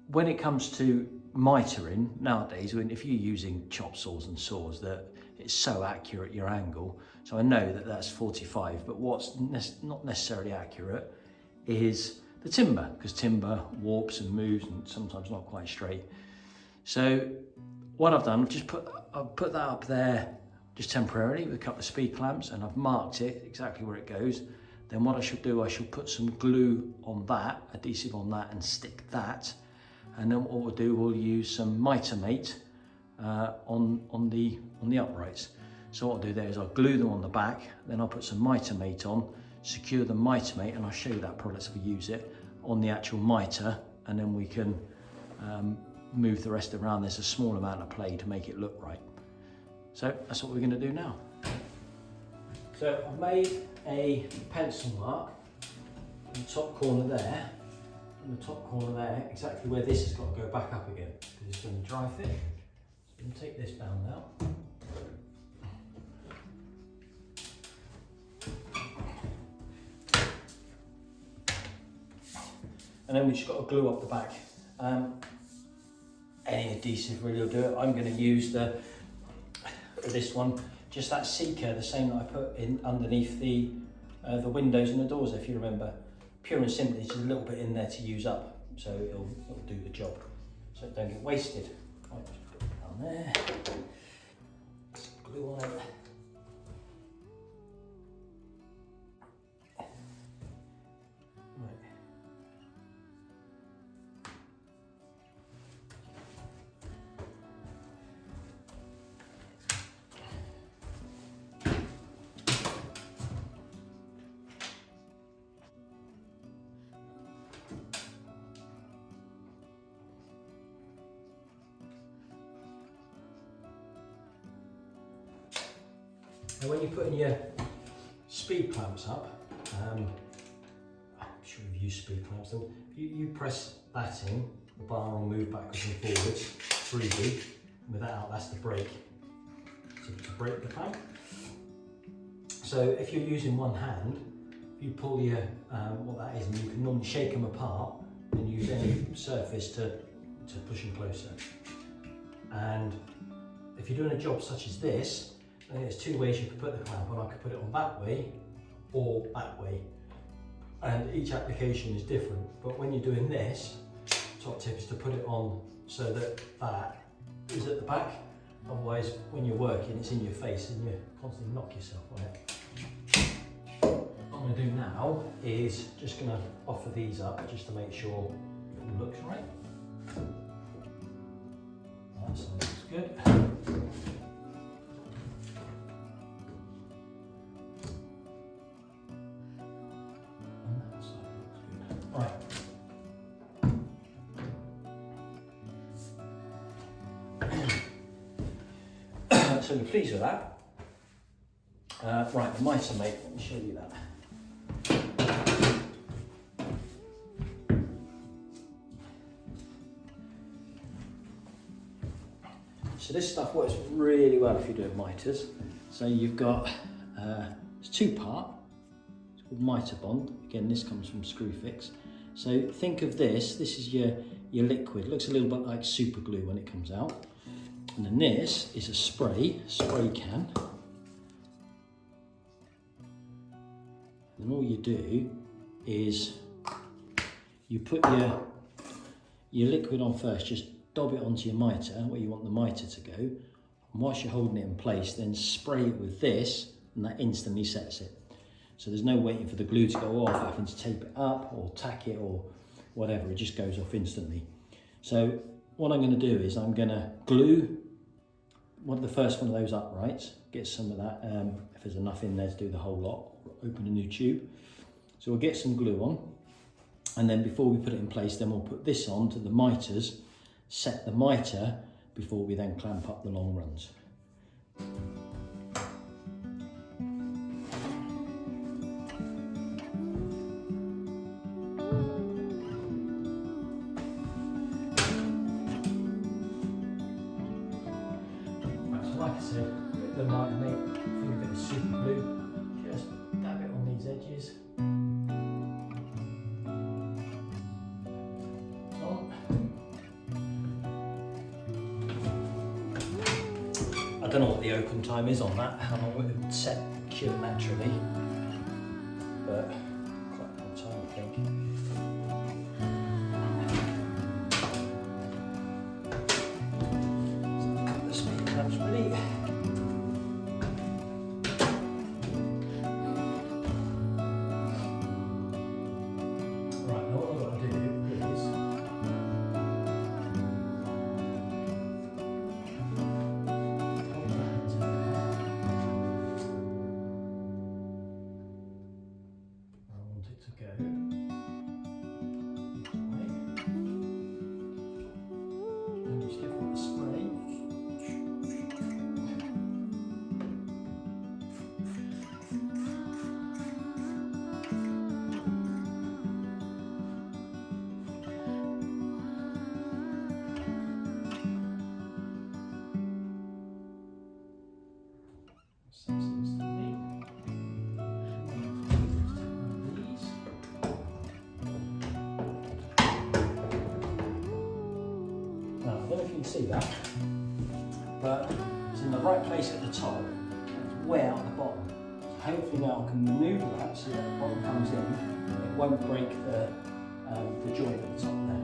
when it comes to mitering nowadays, if you're using chop saws and saws, that it's so accurate your angle. So I know that that's 45, but what's not necessarily accurate is the timber, because timber warps and moves and sometimes not quite straight. So what I've done, I've put that up there just temporarily with a couple of speed clamps, and I've marked it exactly where it goes. Then what I should do, I should put some glue on that, adhesive on that, and stick that. And then what we'll do, we'll use some mitre mate on the uprights. So what I'll do there is I'll glue them on the back, then I'll put some mitre mate on, secure the mitre mate, and I'll show you that product if we use it, on the actual mitre, and then we can move the rest around. There's a small amount of play to make it look right. So that's what we're going to do now. So I've made a pencil mark in the top corner there, in the top corner there, exactly where this has got to go back up again, because it's going to dry fit. So I'm going to take this down now. And then we've just got to glue up the back. Any adhesive really will do it. I'm going to use this one, just that seeker, the same that I put in underneath the windows and the doors, if you remember. Pure and simply, just a little bit in there to use up, so it'll do the job, so it don't get wasted. Right, just put it down there. Glue on it. And when you're putting your speed clamps up, I'm sure you've used speed clamps, so you press that in, the bar will move backwards and forwards freely. With that out, that's the brake, so to brake the clamp. So if you're using one hand, if you pull your, what that is, and you can normally shake them apart and use any surface to push them closer. And if you're doing a job such as this, there's 2 ways you could put the clamp on. I could put it on that way or that way, and each application is different. But when you're doing this, top tip is to put it on so that that is at the back. Otherwise, when you're working, it's in your face and you constantly knock yourself on it. What I'm going to do now is just going to offer these up just to make sure it all looks right. That looks good. So we're pleased with that. Right, the mitre mate, let me show you that. So this stuff works really well if you're doing mitres. So you've got, it's 2-part, it's called mitre bond. Again, this comes from Screwfix. So think of this is your liquid. It looks a little bit like super glue when it comes out. And then this is a spray can. And all you do is you put your liquid on first, just dob it onto your mitre, where you want the mitre to go, And whilst you're holding it in place, then spray it with this, and that instantly sets it. So there's no waiting for the glue to go off, having to tape it up or tack it or whatever, it just goes off instantly. So what I'm going to do is I'm going to glue the first one of those uprights, get some of that, if there's enough in there to do the whole lot, open a new tube. So we'll get some glue on, and then before we put it in place, then we'll put this on to the miters, set the mitre before we then clamp up the long runs. Like I said, the mitre mate, a bit of super glue, just dab it on these edges. I don't know what the open time is on that, how long it would set cure naturally, but quite a long time I think. The speed clamps ready. Right, now what I've got to do is I want it to go this way. And just give it a spray. Seems to be. Now, I don't know if you can see that, but it's in the right place at the top, and it's way out at the bottom. So hopefully now I can manoeuvre that so that the bottom comes in, and it won't break the joint at the top there.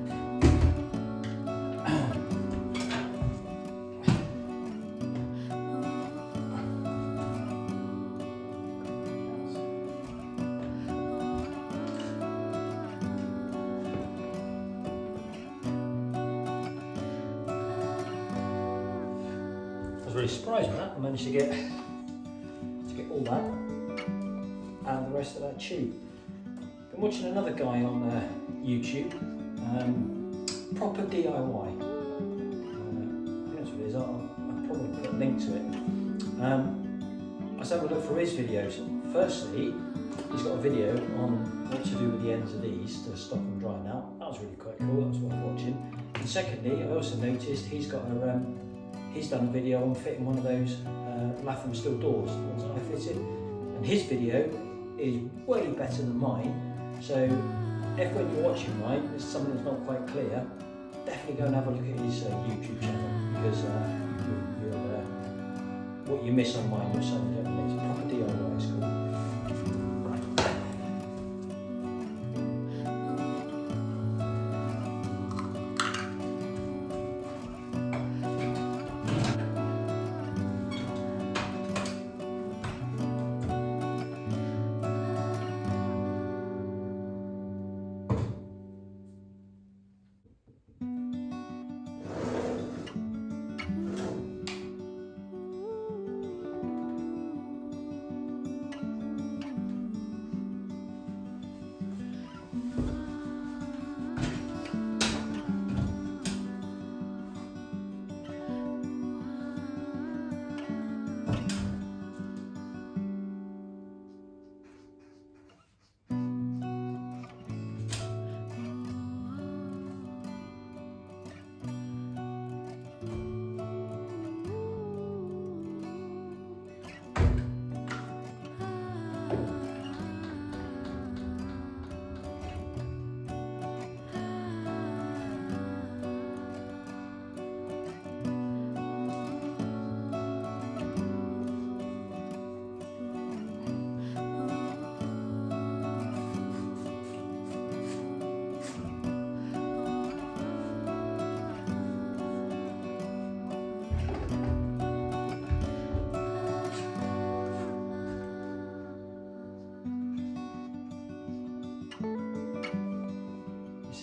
I was really surprised with that. I managed to get all that and the rest of that tube. Been watching another guy on YouTube, proper DIY. I think that's what it is. I'll probably put a link to it. I was having a look through his videos. Firstly, he's got a video on what to do with the ends of these to stop them drying out. That was really quite cool. That was worth watching. And secondly, I also noticed he's done a video on fitting one of those Latham steel doors, the ones that I fitted, and his video is way better than mine. So if when you're watching mine there's something that's not quite clear, definitely go and have a look at his YouTube channel, because what you miss on mine you'll certainly get on his. Proper DIY, it's cool.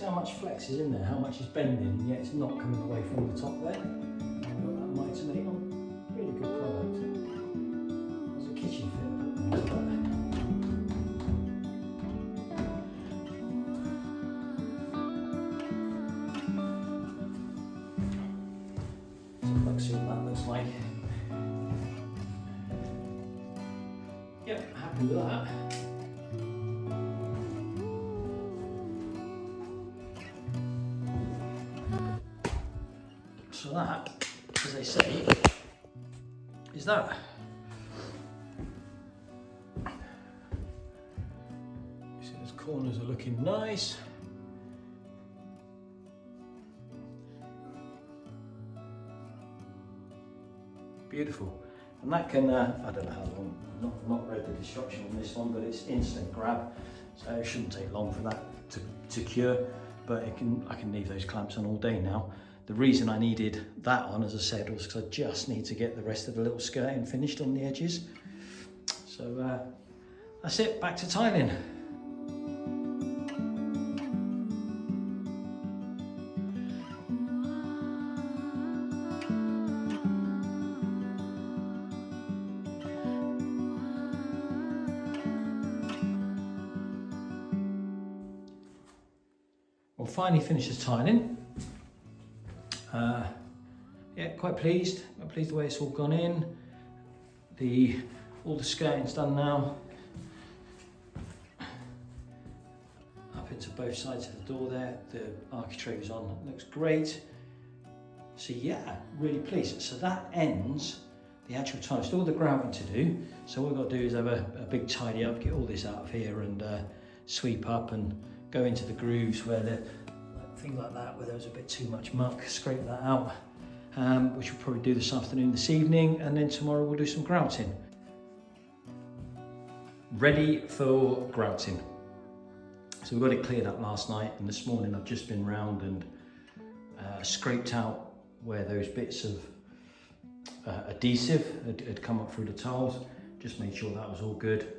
how much flex is in there, how much is bending, and yet it's not coming away from the top there. And we've got that mitomate on. Really good product. There's a kitchen fit. So let's see what that looks like. Yep, happy with that. So that, as they say, is that. You see those corners are looking nice. Beautiful. And that can, I don't know how long, I've not read the instruction on this one, but it's instant grab. So it shouldn't take long for that to cure, but I can leave those clamps on all day now. The reason I needed that on, as I said, was because I just need to get the rest of the little skirting finished on the edges. So that's it, back to tiling. Well, finally finished the tiling. Yeah, quite pleased. I'm pleased the way it's all gone in. All the skirting's done now. Up into both sides of the door there. The architrave is on. It looks great. So yeah, really pleased. So that ends the actual tile. Still the grouting to do. So what we've got to do is have a big tidy up, get all this out of here, and sweep up and go into the grooves where things like that, where there was a bit too much muck, scrape that out, which we'll probably do this afternoon, this evening, and then tomorrow we'll do some grouting. Ready for grouting. So we got it cleared up last night, and this morning I've just been round and scraped out where those bits of adhesive had come up through the tiles, just made sure that was all good.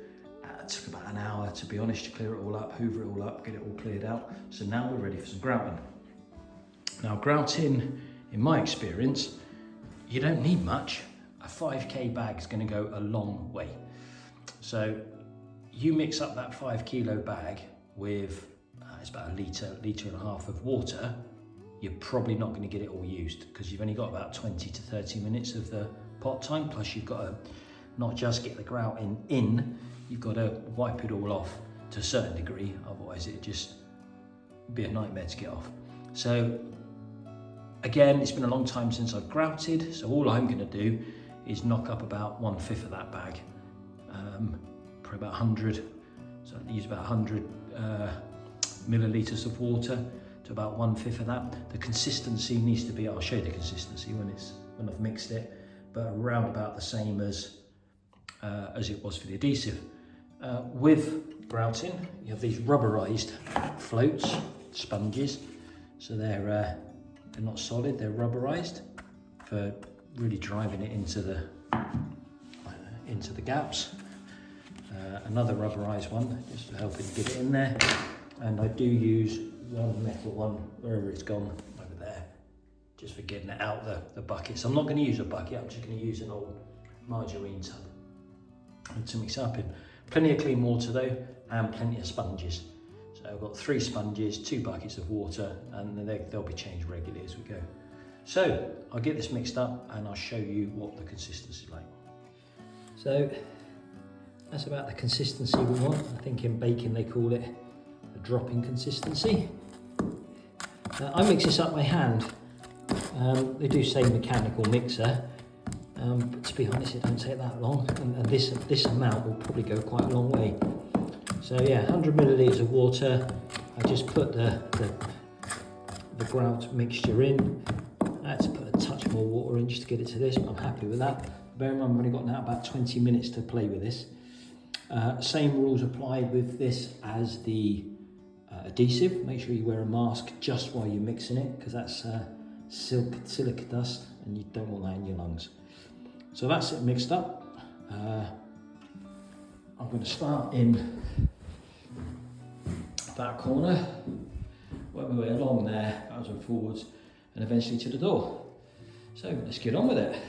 It took about an hour, to be honest, to clear it all up, hoover it all up, get it all cleared out. So now we're ready for some grouting. Now grouting, in my experience, you don't need much. A 5k bag is going to go a long way. So you mix up that 5 kilo bag with, it's about a litre and a half of water, you're probably not going to get it all used, because you've only got about 20 to 30 minutes of the pot time, plus you've got to not just get the grouting in, you've got to wipe it all off to a certain degree, otherwise it'd just be a nightmare to get off. So again, it's been a long time since I've grouted, so all I'm going to do is knock up about 1/5 of that bag, probably about 100, so I use about 100 millilitres of water to about 1/5 of that. The consistency needs to be, I'll show you the consistency when I've mixed it, but around about the same as it was for the adhesive. With grouting, you have these rubberized floats, sponges, so they're not solid, they're rubberized for really driving it into the gaps. Another rubberized one, just helping get it in there, and I do use one metal one wherever it's gone over there, just for getting it out the bucket. So I'm not going to use a bucket, I'm just going to use an old margarine tub to mix up in. Plenty of clean water though, and plenty of sponges. So I've got 3 sponges, 2 buckets of water, and they'll be changed regularly as we go. So I'll get this mixed up and I'll show you what the consistency is like. So that's about the consistency we want. I think in baking they call it a dropping consistency. I mix this up by hand. They do say mechanical mixer, but to be honest, it don't take that long, and this amount will probably go quite a long way. So yeah, 100 millilitres of water. I just put the grout mixture in. I had to put a touch more water in just to get it to this, but I'm happy with that. Bear in mind, I've only got now about 20 minutes to play with this. Same rules apply with this as the adhesive. Make sure you wear a mask just while you're mixing it, because that's silica dust and you don't want that in your lungs. So that's it mixed up. I'm going to start in that corner work my way along there, backwards and forwards, and eventually to the door. So let's get on with it.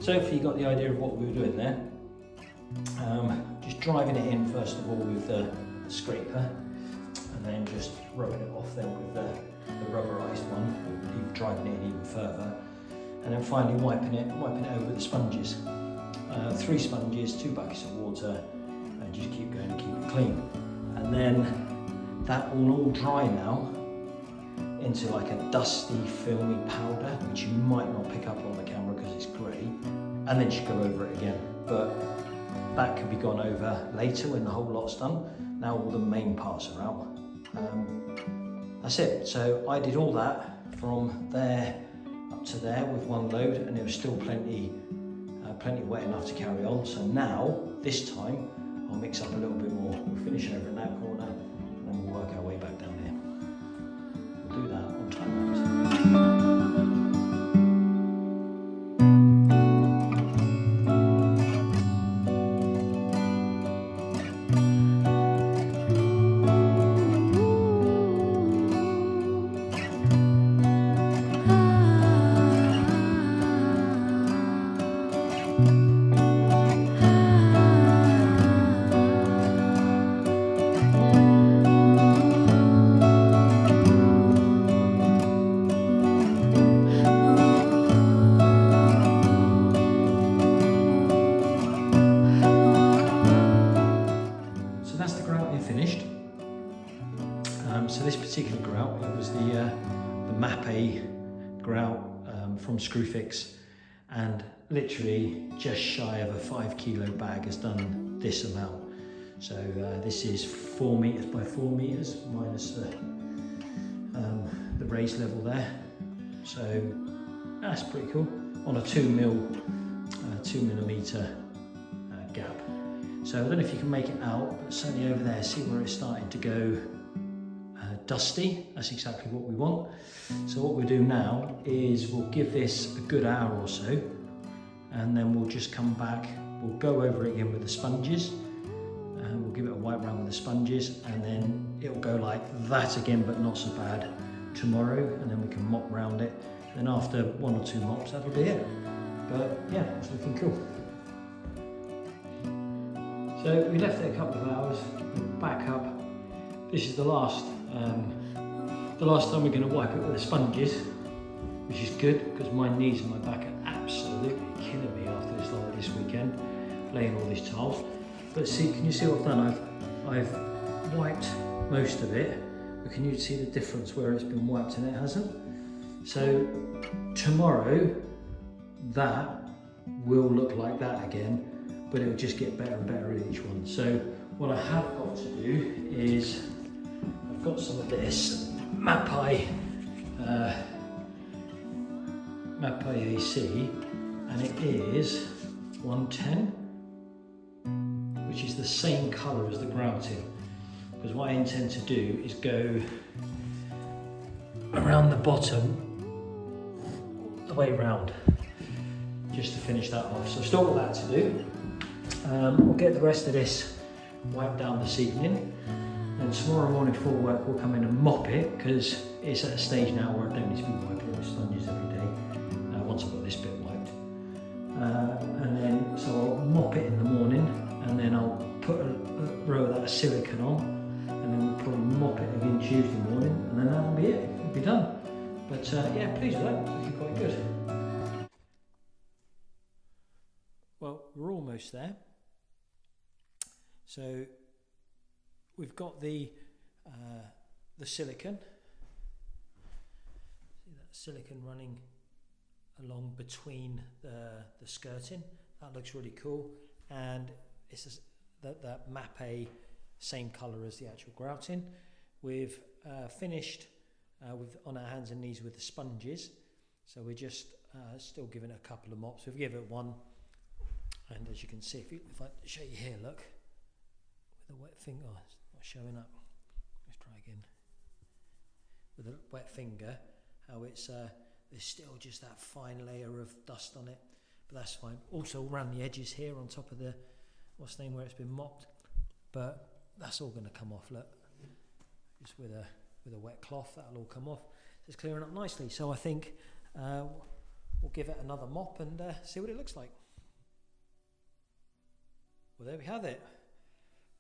So hopefully you got the idea of what we were doing there. Just driving it in first of all with the scraper, and then just rubbing it off then with the rubberized one, even driving it in even further, and then finally wiping it over with the sponges. 3 sponges, 2 buckets of water, and just keep going and keep it clean. And then that will all dry now into like a dusty, filmy powder, which you might not pick up on the camera because it's grey, and then just go over it again. But that can be gone over later when the whole lot's done. Now all the main parts are out. That's it. So I did all that from there up to there with one load, and it was still plenty wet enough to carry on. So now, this time, I'll mix up a little bit more. We'll finish over in that corner, and then we'll work our way back down here. We'll do that on time lapse. Finished. So this particular grout, it was the Mapei grout from Screwfix, and literally just shy of a 5 kilo bag has done this amount. So this is 4 meters by 4 meters minus the raised level there. So that's pretty cool on a 2mm gap. So I don't know if you can make it out, but certainly over there, see where it's starting to go dusty. That's exactly what we want. So what we'll do now is we'll give this a good hour or so, and then we'll just come back, we'll go over it again with the sponges, and we'll give it a wipe round with the sponges, and then it'll go like that again, but not so bad tomorrow, and then we can mop round it. Then after 1 or 2 mops, that'll be it. But yeah, it's looking cool. So we left it a couple of hours, back up. This is the last time we're going to wipe it with the sponges, which is good because my knees and my back are absolutely killing me after this weekend, laying all these tiles. But see, can you see what I've done? I've wiped most of it, but can you see the difference where it's been wiped and it hasn't? So tomorrow that will look like that again, but it will just get better and better in each one. So what I have got to do is, I've got some of this Mapei AC, and it is 110, which is the same colour as the grouting. Because what I intend to do is go around the bottom, the way round, just to finish that off. So still got that to do. We'll get the rest of this wiped down this evening, and tomorrow morning before work we'll come in and mop it, because it's at a stage now where I don't need to be wiping it with sponges every day once I've got this bit wiped. And then so I'll mop it in the morning, and then I'll put a row of that silicone on, and then we'll probably mop it again Tuesday morning, and then that'll be it, it'll be done. But yeah, pleased with that, it's looking quite good. Well, we're almost there. So we've got the silicone. See that silicone running along between the skirting. That looks really cool, and it's that Mapei, same colour as the actual grouting. We've finished on our hands and knees with the sponges, so we're just still giving it a couple of mops. We've given it one, and as you can see, if I show you here, look, with a wet finger, oh, it's not showing up. Let's try again. With a wet finger, how it's there's still just that fine layer of dust on it, but that's fine. Also around the edges here, on top of the what's the name where it's been mopped, but that's all going to come off. Look, just with a wet cloth, that'll all come off. So it's clearing up nicely. So I think we'll give it another mop and see what it looks like. Well, there we have it.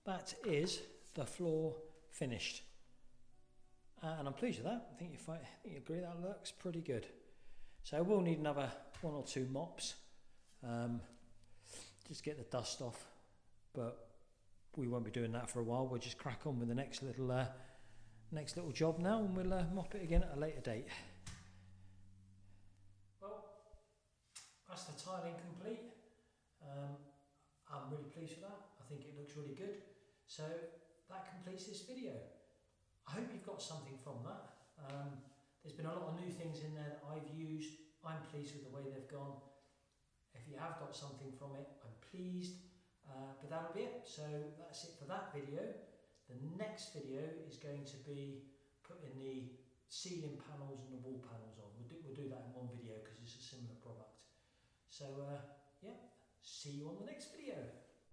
That is the floor finished. And I'm pleased with that. I think you agree that looks pretty good. So we'll need another 1 or 2 mops. Just get the dust off. But we won't be doing that for a while. We'll just crack on with the next little job now, and we'll mop it again at a later date. Well, that's the tiling complete. I'm really pleased with that. I think it looks really good. So that completes this video. I hope you've got something from that. There's been a lot of new things in there that I've used. I'm pleased with the way they've gone. If you have got something from it, I'm pleased. But that'll be it. So that's it for that video. The next video is going to be putting the ceiling panels and the wall panels on. We'll do that in one video because it's a similar product. So yeah, see you on the next video.